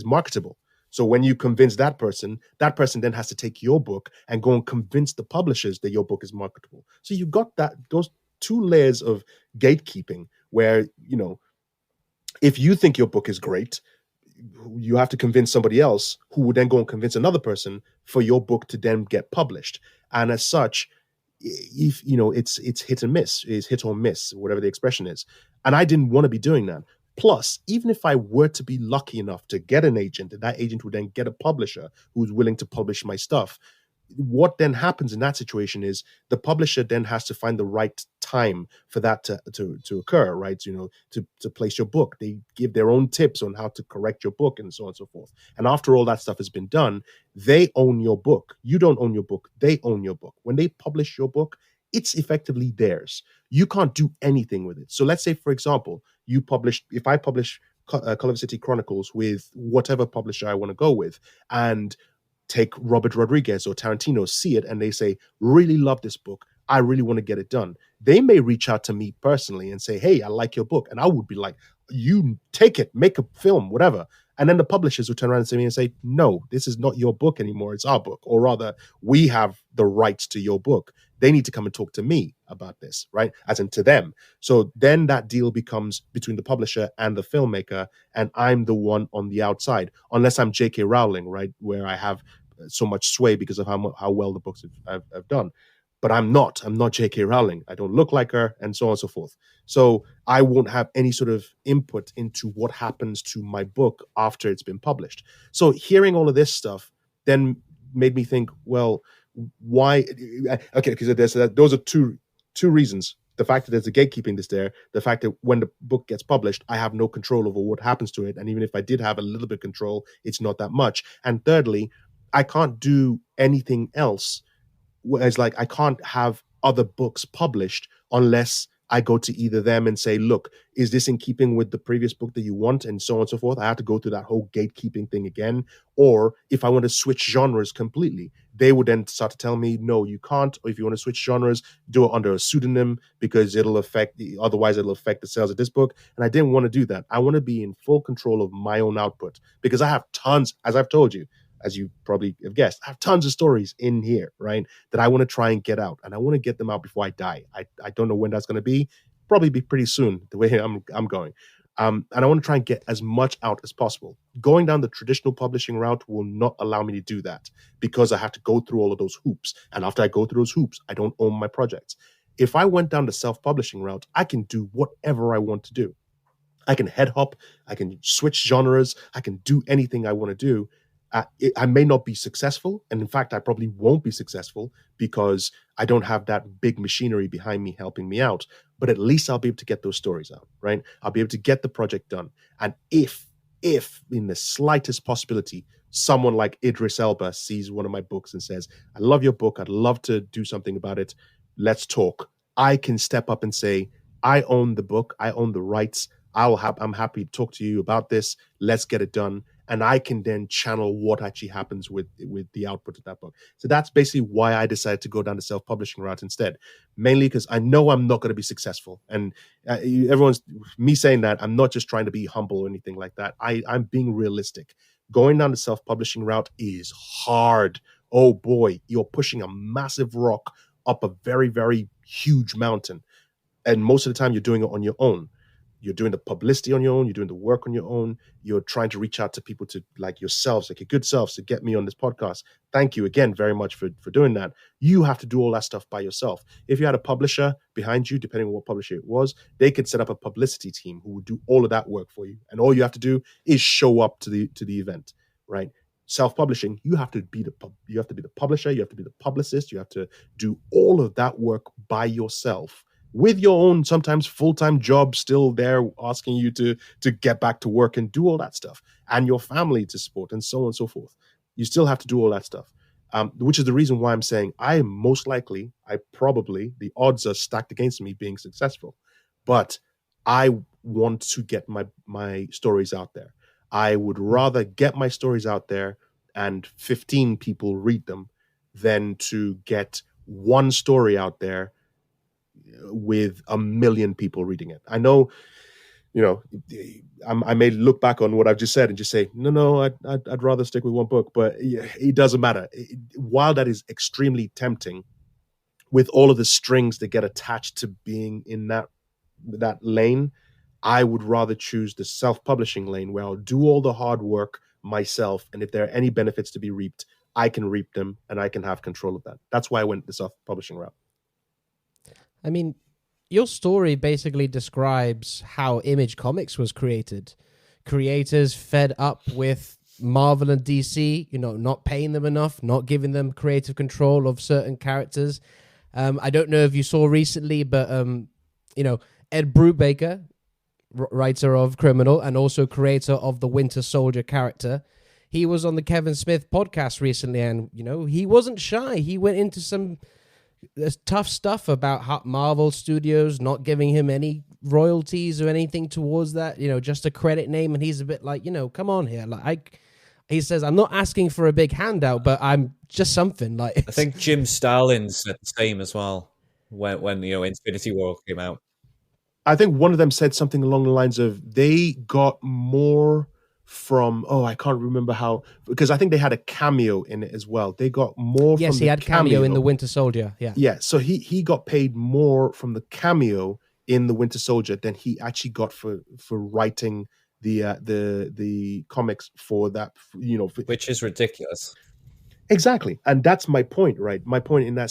marketable. So when you convince that person then has to take your book and go and convince the publishers that your book is marketable. So you got those two layers of gatekeeping where, if you think your book is great, you have to convince somebody else who would then go and convince another person for your book to then get published. And as such, if it's hit and miss, is hit or miss, whatever the expression is. And I didn't want to be doing that. Plus, even if I were to be lucky enough to get an agent, and that agent would then get a publisher who's willing to publish my stuff, what then happens in that situation is the publisher then has to find the right time for that to occur, right? To place your book. They give their own tips on how to correct your book and so on and so forth. And after all that stuff has been done, they own your book. You don't own your book. They own your book. When they publish your book, it's effectively theirs. You can't do anything with it. So let's say, for example, if I publish Culliver City Chronicles with whatever publisher I want to go with, and take Robert Rodriguez or Tarantino, see it, and they say, really love this book, I really want to get it done. They may reach out to me personally and say, hey, I like your book. And I would be like, you take it, make a film, whatever. And then the publishers will turn around to me and say, no, this is not your book anymore. It's our book. Or rather, we have the rights to your book. They need to come and talk to me about this, right? As in to them. So then that deal becomes between the publisher and the filmmaker, and I'm the one on the outside, unless I'm J.K. Rowling, right, where I have so much sway because of how well the books have done. But I'm not J.K. Rowling. I don't look like her, and so on and so forth. So I won't have any sort of input into what happens to my book after it's been published. So hearing all of this stuff then made me think, well, why? Okay, because those are two reasons. The fact that there's a gatekeeping that's there, the fact that when the book gets published, I have no control over what happens to it. And even if I did have a little bit of control, it's not that much. And thirdly, I can't do anything else. Whereas, like, I can't have other books published unless I go to either them and say, look, is this in keeping with the previous book that you want? And so on and so forth. I have to go through that whole gatekeeping thing again. Or if I want to switch genres completely, they would then start to tell me, no, you can't. Or if you want to switch genres, do it under a pseudonym because otherwise it'll affect the sales of this book. And I didn't want to do that. I want to be in full control of my own output because I have tons, as I've told you, as you probably have guessed, I have tons of stories in here, right, that I want to try and get out. And I want to get them out before I die. I don't know when that's going to be. Probably be pretty soon, the way I'm going. And I want to try and get as much out as possible. Going down the traditional publishing route will not allow me to do that because I have to go through all of those hoops. And after I go through those hoops, I don't own my projects. If I went down the self-publishing route, I can do whatever I want to do. I can head hop. I can switch genres. I can do anything I want to do. I may not be successful. And in fact, I probably won't be successful because I don't have that big machinery behind me helping me out. But at least I'll be able to get those stories out, right? I'll be able to get the project done. And if in the slightest possibility, someone like Idris Elba sees one of my books and says, I love your book. I'd love to do something about it. Let's talk. I can step up and say, I own the book. I own the rights. I'm happy to talk to you about this. Let's get it done. And I can then channel what actually happens with the output of that book. So that's basically why I decided to go down the self-publishing route instead. Mainly because I know I'm not going to be successful. And me saying that, I'm not just trying to be humble or anything like that. I'm being realistic. Going down the self-publishing route is hard. Oh boy, you're pushing a massive rock up a very, very huge mountain. And most of the time you're doing it on your own. You're doing the publicity on your own. You're doing the work on your own. You're trying to reach out to people to like yourselves, like your good selves, to get me on this podcast. Thank you again very much for doing that. You have to do all that stuff by yourself. If you had a publisher behind you, depending on what publisher it was, they could set up a publicity team who would do all of that work for you. And all you have to do is show up to the event, right? Self-publishing, you have to be the publisher, you have to be the publicist, you have to do all of that work by yourself, with your own sometimes full-time job still there asking you to get back to work and do all that stuff, and your family to support, and so on and so forth. You still have to do all that stuff, which is the reason why I'm saying the odds are stacked against me being successful. But I want to get my stories out there. I would rather get my stories out there and 15 people read them than to get one story out there with 1 million people reading it. I know, I may look back on what I've just said and just say, no, I'd rather stick with one book, but it doesn't matter. While that is extremely tempting, with all of the strings that get attached to being in that lane, I would rather choose the self-publishing lane where I'll do all the hard work myself. And if there are any benefits to be reaped, I can reap them and I can have control of that. That's why I went the self-publishing route.
I mean, your story basically describes how Image Comics was created. Creators fed up with Marvel and DC, not paying them enough, not giving them creative control of certain characters. I don't know if you saw recently, but, Ed Brubaker, writer of Criminal and also creator of the Winter Soldier character, he was on the Kevin Smith podcast recently, and, he wasn't shy. He went into some tough stuff about how Marvel Studios not giving him any royalties or anything towards that, just a credit name. And he's a bit like, come on here. He says, I'm not asking for a big handout, but I'm just something like.
I think Jim Starlin said the same as well when Infinity War came out.
I think one of them said something along the lines of they got more from, I can't remember how, because I think they had a cameo in it as well. They got more
Yes,
from
he
the
had cameo in the Winter Soldier. Yeah.
Yeah, so he got paid more from the cameo in the Winter Soldier than he actually got for writing the comics for that,
which is ridiculous.
Exactly. And that's my point, right? My point in that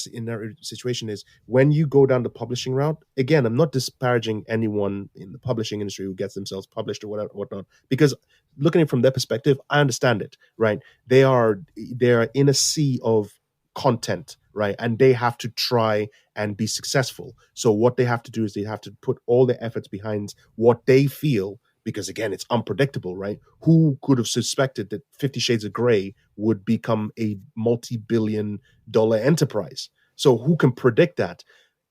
situation is, when you go down the publishing route, again, I'm not disparaging anyone in the publishing industry who gets themselves published or whatnot, because looking at it from their perspective, I understand it, right? They are in a sea of content, right? And they have to try and be successful. So what they have to do is they have to put all their efforts behind what they feel, because again, it's unpredictable, right? Who could have suspected that 50 Shades of Grey would become a multi-billion-dollar enterprise? So who can predict that?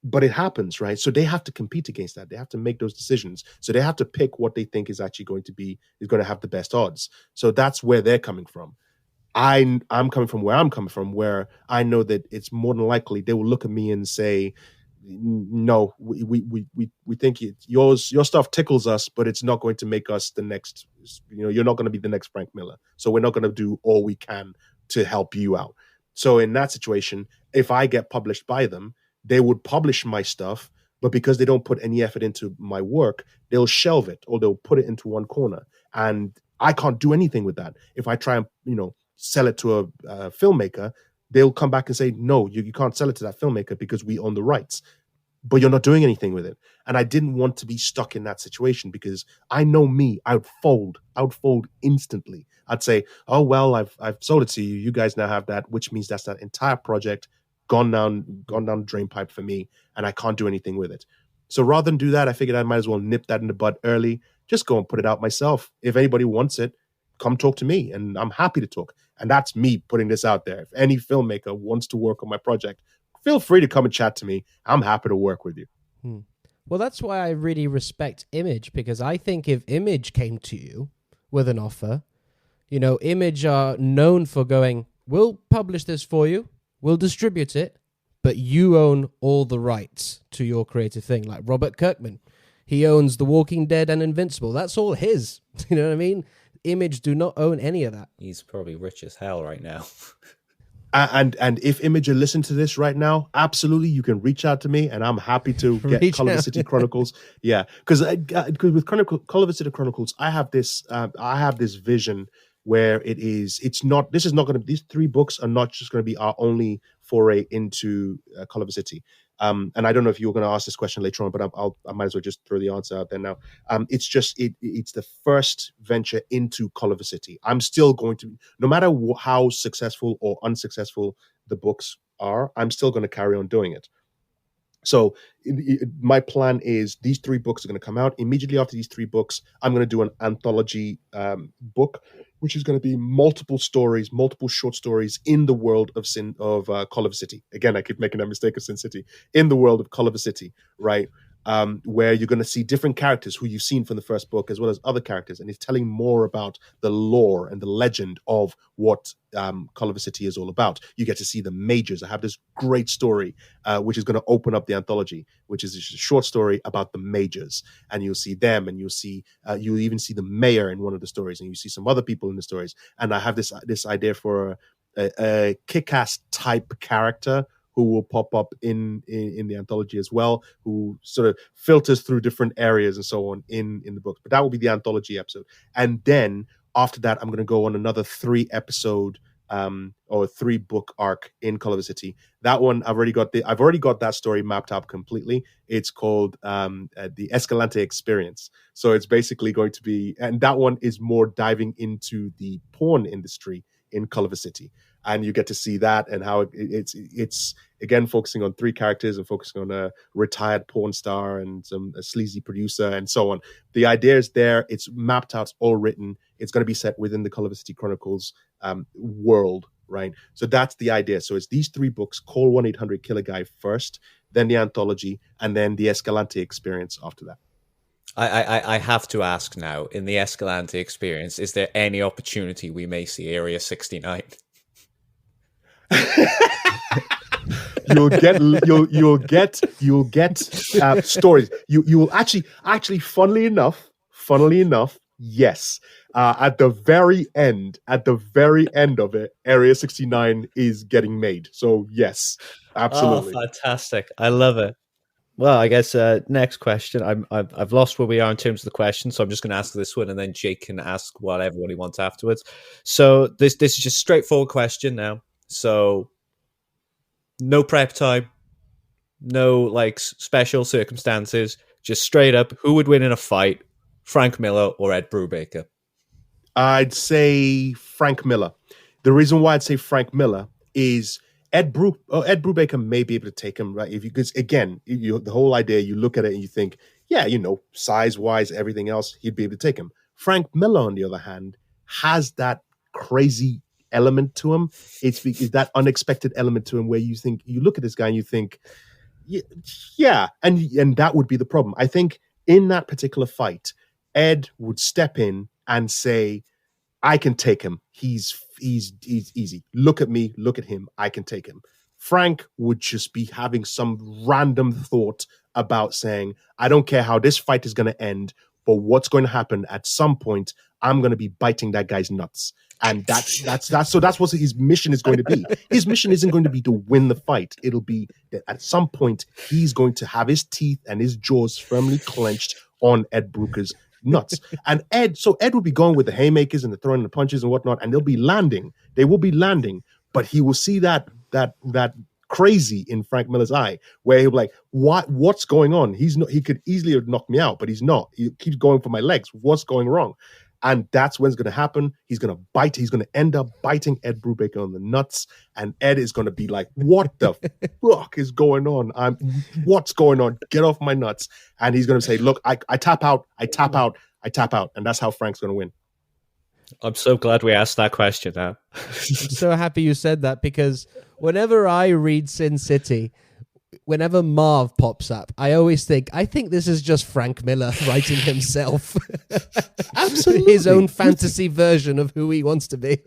But it happens, right? So they have to compete against that. They have to make those decisions. So they have to pick what they think is actually going to have the best odds. So that's where they're coming from. I'm coming from where I'm coming from, where I know that it's more than likely they will look at me and say, no, we think your stuff tickles us, but it's not going to make us the next, you're not going to be the next Frank Miller. So we're not going to do all we can to help you out. So in that situation, if I get published by them, they would publish my stuff, but because they don't put any effort into my work, they'll shelve it or they'll put it into one corner. And I can't do anything with that. If I try and, sell it to a filmmaker, they'll come back and say, no, you can't sell it to that filmmaker because we own the rights, but you're not doing anything with it. And I didn't want to be stuck in that situation, because I know me, I would fold instantly. I'd say, oh, well, I've sold it to you. You guys now have that, which means that's that entire project gone down the drain pipe for me, and I can't do anything with it. So rather than do that, I figured I might as well nip that in the bud early, just go and put it out myself. If anybody wants it, come talk to me, and I'm happy to talk. And that's me putting this out there. If any filmmaker wants to work on my project, feel free to come and chat to me. I'm happy to work with you.
Well, that's why I really respect Image, because I think if Image came to you with an offer, Image are known for going, we'll publish this for you, we'll distribute it, but you own all the rights to your creative thing. Like Robert Kirkman, he owns The Walking Dead and Invincible. That's all his. You know what I mean? Image do not own any of that.
He's probably rich as hell right now.
And if Image are listening to this right now, absolutely, you can reach out to me, and I'm happy to get Culliver City Chronicles. Yeah, because with Culliver City Chronicles, I have this vision where these 3 books are not just going to be our only foray into Culliver City. And I don't know if you were going to ask this question later on, but I might as well just throw the answer out there now. It's the first venture into Culliver City. I'm still going to, no matter how successful or unsuccessful the books are, I'm still going to carry on doing it. So my plan is these 3 books are going to come out. Immediately after these 3 books, I'm going to do an anthology book, which is going to be multiple short stories in the world of Culliver City. Again, I keep making that mistake of Sin City. In the world of Culliver City, right? Where you're going to see different characters who you've seen from the first book, as well as other characters, and it's telling more about the lore and the legend of what Culliver City is all about. You get to see the majors. I have this great story, which is going to open up the anthology, which is a short story about the majors, and you'll see them, and you'll even see the mayor in one of the stories, and you see some other people in the stories. And I have this idea for a kick-ass type character who will pop up in the anthology as well, who sort of filters through different areas and so on in the books. But that will be the anthology episode. And then after that, I'm going to go on another 3-episode or 3-book arc in Culliver City. That one, I've already got that story mapped out completely. It's called the Escalante Experience. So it's basically going to be, and that one is more diving into the porn industry in Culliver City. And you get to see that and how it's again focusing on 3 characters and focusing on a retired porn star and a sleazy producer and so on. The idea is there. It's mapped out. It's all written. It's going to be set within the Culliver City Chronicles world, right? So that's the idea. So it's these 3 books. Call 1-800-Killaguy first, then the anthology, and then the Escalante Experience after that.
I have to ask now, in the Escalante Experience, is there any opportunity we may see Area 69?
You'll get stories. You will actually, funnily enough, Yes. At the very end of it, Area 69 is getting made. So yes, absolutely.
Oh, fantastic! I love it. Well, I guess next question. I've lost where we are in terms of the question, so I'm just going to ask this one, and then Jake can ask whatever he wants afterwards. So this is just a straightforward question now. So no prep time, no like special circumstances, just straight up. Who would win in a fight, Frank Miller or Ed Brubaker?
I'd say Frank Miller. The reason why I'd say Frank Miller is Ed Brubaker may be able to take him, right? Because again, the whole idea, you look at it and you think, yeah, size wise, everything else, he'd be able to take him. Frank Miller, on the other hand, has that crazy element to him. It's that unexpected element to him where you look at this guy and you think, yeah, and that would be the problem. I think in that particular fight, Ed would step in and say, I can take him. He's easy. Look at me. Look at him. I can take him. Frank would just be having some random thought about saying, I don't care how this fight is going to end, but what's going to happen at some point, I'm going to be biting that guy's nuts. And that's what his mission is going to be. His mission isn't going to be to win the fight. It'll be that at some point he's going to have his teeth and his jaws firmly clenched on Ed Brubaker's nuts. And Ed would be going with the haymakers and the throwing the punches and whatnot, and they'll be landing. They will be landing, but he will see that crazy in Frank Miller's eye, where he'll be like, what's going on? He could easily have knocked me out, but he's not. He keeps going for my legs. What's going wrong? And that's when it's going to happen. He's going to bite. He's going to end up biting Ed Brubaker on the nuts. And Ed is going to be like, what the fuck is going on? What's going on? Get off my nuts. And he's going to say, look, I tap out. And that's how Frank's going to win.
I'm so glad we asked that question now.
I'm so happy you said that, because whenever I read Sin City, whenever Marv pops up, I think this is just Frank Miller writing himself.
Absolutely.
His own fantasy version of who he wants to be.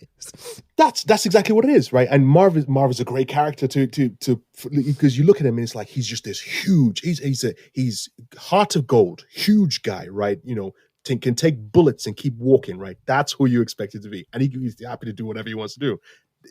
That's exactly what it is, right? And Marv is a great character to because you look at him and it's like he's just this huge. He's heart of gold, huge guy, right? Can take bullets and keep walking, right? That's who you expect it to be, and he's happy to do whatever he wants to do.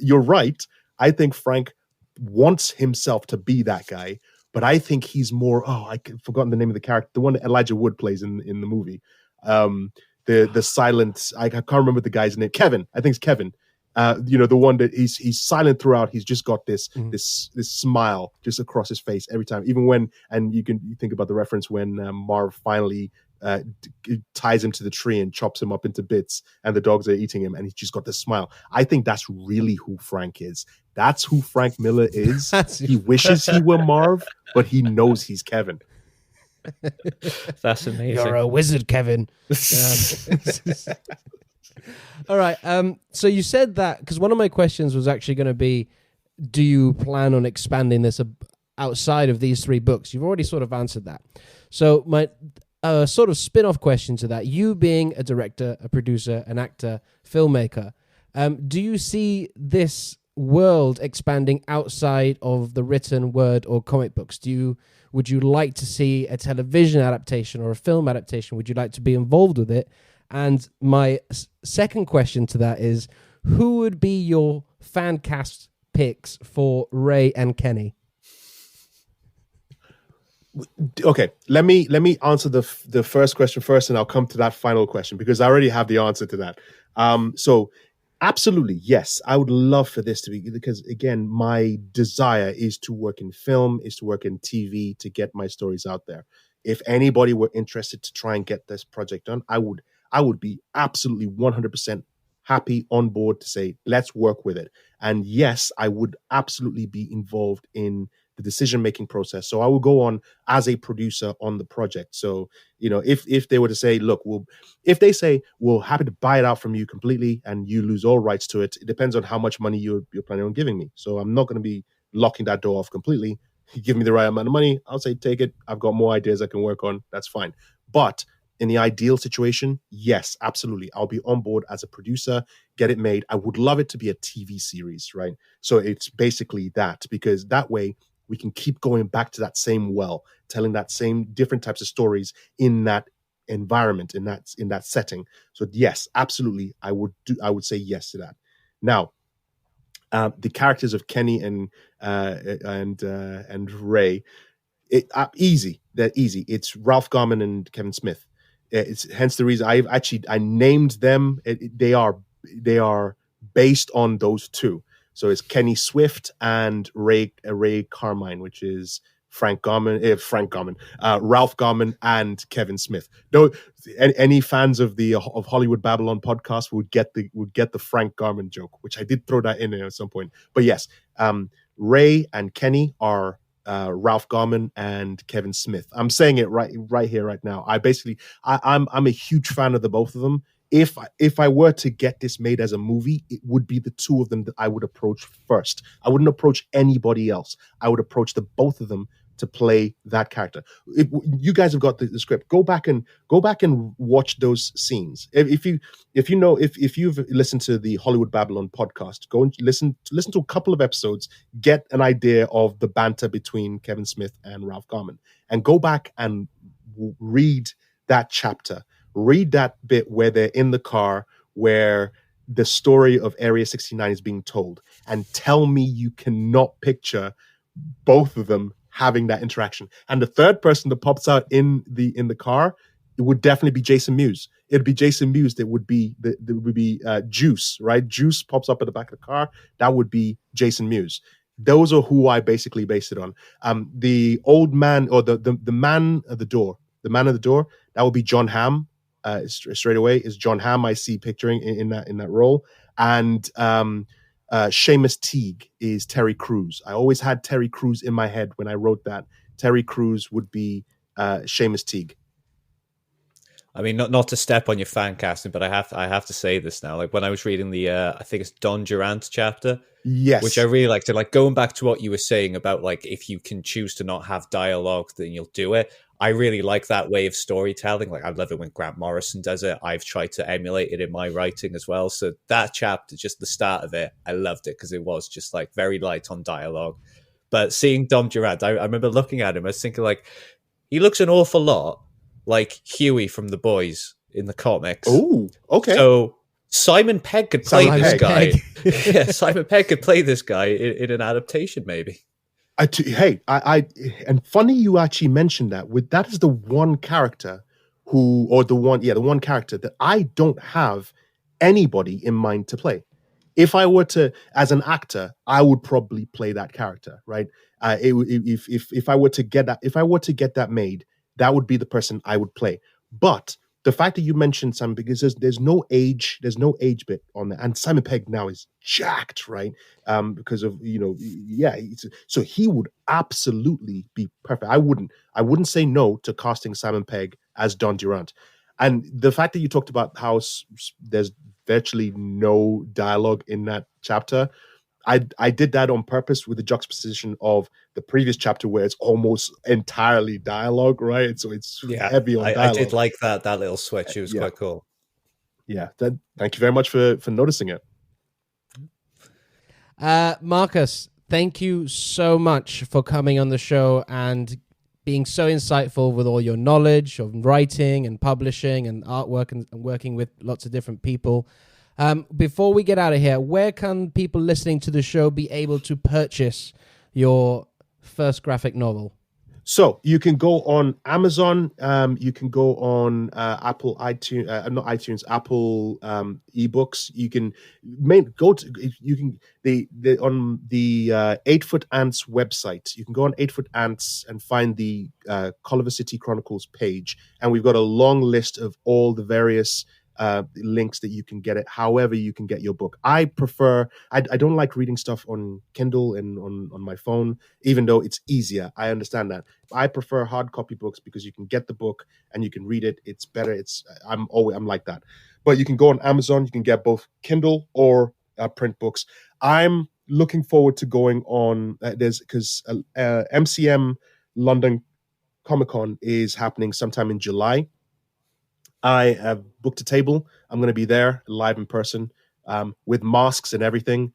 You're right. I think Frank wants himself to be that guy, but I think he's more. Oh, I've forgotten the name of the character, the one that Elijah Wood plays in the movie. The silent. I can't remember the guy's name. Kevin. I think it's Kevin. The one that he's silent throughout. He's just got this smile just across his face every time. Even when, and you think about the reference when Marv finally ties him to the tree and chops him up into bits, and the dogs are eating him, and he's just got this smile. I think that's really who Frank is. That's who Frank Miller is. He wishes he were Marv, but he knows he's Kevin.
That's amazing.
You're a wizard, Kevin. All right. So you said that because one of my questions was actually going to be, do you plan on expanding this outside of these 3 books? You've already sort of answered that. So my sort of spin-off question to that, you being a director, a producer, an actor, filmmaker, do you see this world expanding outside of the written word or comic books? Would you like to see a television adaptation or a film adaptation? Would you like to be involved with it? And my second question to that is, who would be your fan cast picks for Ray and Kenny?
Okay, let me answer the first question first, and I'll come to that final question because I already have the answer to that. So absolutely, yes, I would love for this to be, because again, my desire is to work in film, is to work in TV, to get my stories out there. If anybody were interested to try and get this project done, I would be absolutely 100% happy, on board to say, let's work with it. And yes, I would absolutely be involved in the decision-making process. So I will go on as a producer on the project. So, if they were to say, look, if they say, we're happy to buy it out from you completely and you lose all rights to it, it depends on how much money you're planning on giving me. So I'm not going to be locking that door off completely. You give me the right amount of money, I'll say, take it. I've got more ideas I can work on. That's fine. But in the ideal situation, yes, absolutely. I'll be on board as a producer, get it made. I would love it to be a TV series, right? So it's basically that, because that way we can keep going back to that same well, telling that same different types of stories in that environment, in that setting. So yes, absolutely, I would say yes to that. Now, the characters of Kenny and Ray, easy. They're easy. It's Ralph Garman and Kevin Smith. It's hence the reason I named them. They are based on those two. So it's Kenny Swift and Ray Carmine, which is Ralph Garman and Kevin Smith. Though any fans of Hollywood Babylon podcast would get the Frank Garman joke, which I did throw that in there at some point. But yes, Ray and Kenny are Ralph Garman and Kevin Smith. I'm saying it right here, right now. I'm a huge fan of the both of them. If I were to get this made as a movie, it would be the two of them that I would approach first. I wouldn't approach anybody else. I would approach the both of them to play that character. You guys have got the script. Go back and watch those scenes. If you've listened to the Hollywood Babylon podcast, go and listen to a couple of episodes. Get an idea of the banter between Kevin Smith and Ralph Garman, and go back and read that chapter. Read that bit where they're in the car, where the story of Area 69 is being told, and tell me you cannot picture both of them having that interaction. And the third person that pops out in the car, it would definitely be Jason Mewes. It'd be Jason Mewes that would be Juice, right? Juice pops up at the back of the car. That would be Jason Mewes. Those are who I basically based it on. The old man, or the man at the door, that would be John Hamm. Straight away is John Hamm. I see picturing in that role. And Seamus Teague is Terry Crews. I always had Terry Crews in my head when I wrote that. Terry Crews would be Seamus Teague.
I mean, not to step on your fan casting, but I have to say this now. Like when I was reading the I think it's Don Durant chapter,
yes,
which I really liked. And like going back to what you were saying about like if you can choose to not have dialogue, then you'll do it. I really like that way of storytelling. Like I love it when Grant Morrison does it. I've tried to emulate it in my writing as well. So that chapter, just the start of it, I loved it because it was just like very light on dialogue. But seeing Dom Durant, I remember looking at him, I was thinking like, he looks an awful lot like Huey from The Boys in the comics.
Oh, okay.
So Simon Pegg could play this guy.
Pegg.
Yeah, Simon Pegg could play this guy in an adaptation, maybe.
And funny you actually mentioned that. That is the one character the one character that I don't have anybody in mind to play. If I were to, as an actor, I would probably play that character, right? If I were to get that made, that would be the person I would play. But the fact that you mentioned Simon, because there's no age bit on that, and Simon Pegg now is jacked, right? Because of so he would absolutely be perfect. I wouldn't say no to casting Simon Pegg as Don Durant. And the fact that you talked about how there's virtually no dialogue in that chapter, I did that on purpose with the juxtaposition of the previous chapter where it's almost entirely dialogue, right? So it's heavy on dialogue.
I did like that little switch. It was quite cool.
Yeah. Thank you very much for noticing it.
Marcus, thank you so much for coming on the show and being so insightful with all your knowledge of writing and publishing and artwork and working with lots of different people. Before we get out of here, where can people listening to the show be able to purchase your first graphic novel?
So you can go on Amazon. You can go on Apple iTunes, not iTunes, Apple ebooks. You can on the 8 Foot Ants website. You can go on 8 Foot Ants and find the Culliver City Chronicles page, and we've got a long list of all the various links that you can get it, however you can get your book. I don't like reading stuff on Kindle and on my phone, even though it's easier. I understand that. I prefer hard copy books because you can get the book and you can read it. It's better. I'm like that. But you can go on Amazon. You can get both Kindle or print books. I'm looking forward to going on because MCM London Comic Con is happening sometime in July. I have booked a table. I'm going to be there live in person with masks and everything,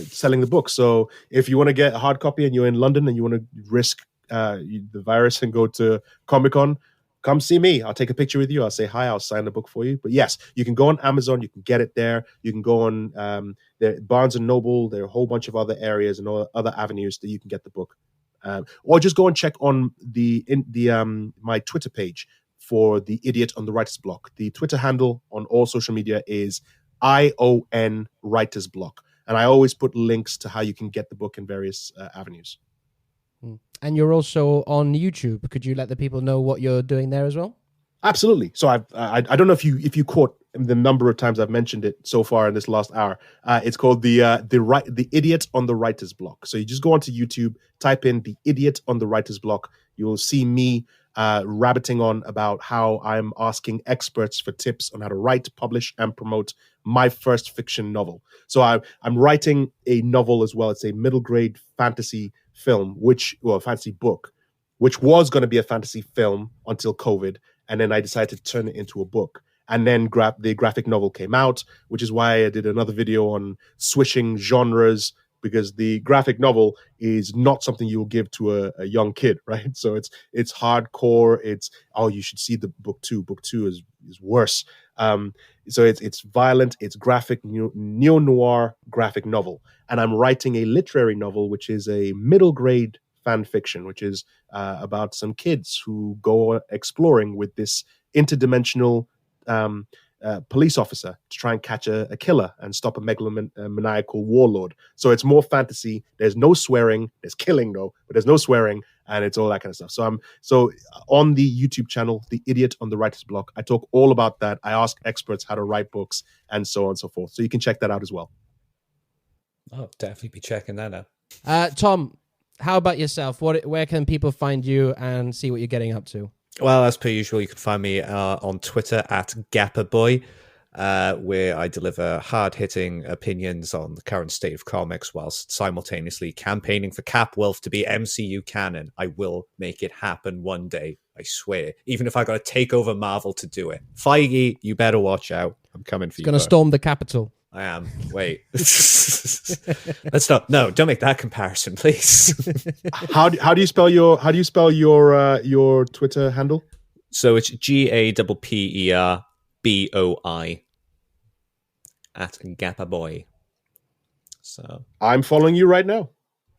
selling the book. So if you want to get a hard copy and you're in London and you want to risk the virus and go to Comic-Con, come see me. I'll take a picture with you. I'll say hi. I'll sign the book for you. But yes, you can go on Amazon. You can get it there. You can go on Barnes and Noble. There are a whole bunch of other areas and other avenues that you can get the book. Or just go and check on my Twitter page for The Idiot on the Writer's Block. The Twitter handle on all social media is ION Writer's Block. And I always put links to how you can get the book in various avenues.
And you're also on YouTube. Could you let the people know what you're doing there as well?
Absolutely. So I don't know if you caught the number of times I've mentioned it so far in this last hour. It's called the Idiot on the Writer's Block. So you just go onto YouTube, type in The Idiot on the Writer's Block. You will see me rabbiting on about how I'm asking experts for tips on how to write, publish, and promote my first fiction novel. So I'm writing a novel as well. It's a middle grade fantasy film, fantasy book, which was going to be a fantasy film until COVID. And then I decided to turn it into a book. And then the graphic novel came out, which is why I did another video on switching genres, because the graphic novel is not something you will give to a young kid, right? So it's hardcore. You should see the book 2. Book 2 is worse. So it's violent, it's graphic, neo-noir graphic novel. And I'm writing a literary novel, which is a middle grade fan fiction, which is about some kids who go exploring with this interdimensional police officer to try and catch a killer and stop a megalomaniacal warlord. So it's more fantasy. There's no swearing. There's killing though, but there's no swearing, and it's all that kind of stuff. So on the YouTube channel, The Idiot on the Writer's Block, I talk all about that. I ask experts how to write books and so on and so forth. So you can check that out as well.
I'll definitely be checking that out.
Tom, how about yourself? Where can people find you and see what you're getting up to?
Well, as per usual, you can find me on Twitter at Gapperboy, where I deliver hard-hitting opinions on the current state of comics whilst simultaneously campaigning for Cap Wolf to be MCU canon. I will make it happen one day, I swear. Even if I got to take over Marvel to do it. Feige, you better watch out. I'm coming for you.
It's going to storm the Capitol.
I am. Wait. Let's not. No, don't make that comparison, please.
How do you spell your Twitter handle?
So it's GAPPERBOI at Gapperboy. So
I'm following you right now.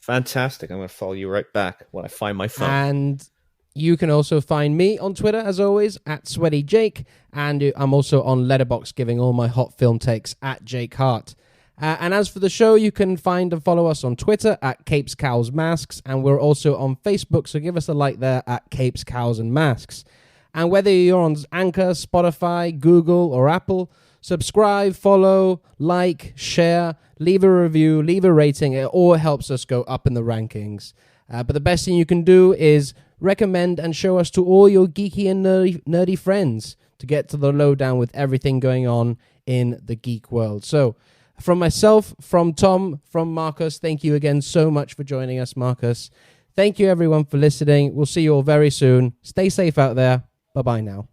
Fantastic. I'm going to follow you right back when I find my phone.
And you can also find me on Twitter, as always, at Sweaty Jake. And I'm also on Letterboxd giving all my hot film takes at Jake Hart. And as for the show, you can find and follow us on Twitter at Cowls Masks. And we're also on Facebook, so give us a like there at Capes, Cowls and Masks. And whether you're on Anchor, Spotify, Google, or Apple, subscribe, follow, like, share, leave a review, leave a rating. It all helps us go up in the rankings. But the best thing you can do is recommend and show us to all your geeky and nerdy friends to get to the lowdown with everything going on in the geek world. So from myself, from Tom, from Marcus, thank you again so much for joining us, Marcus. Thank you, everyone, for listening. We'll see you all very soon. Stay safe out there. Bye-bye now.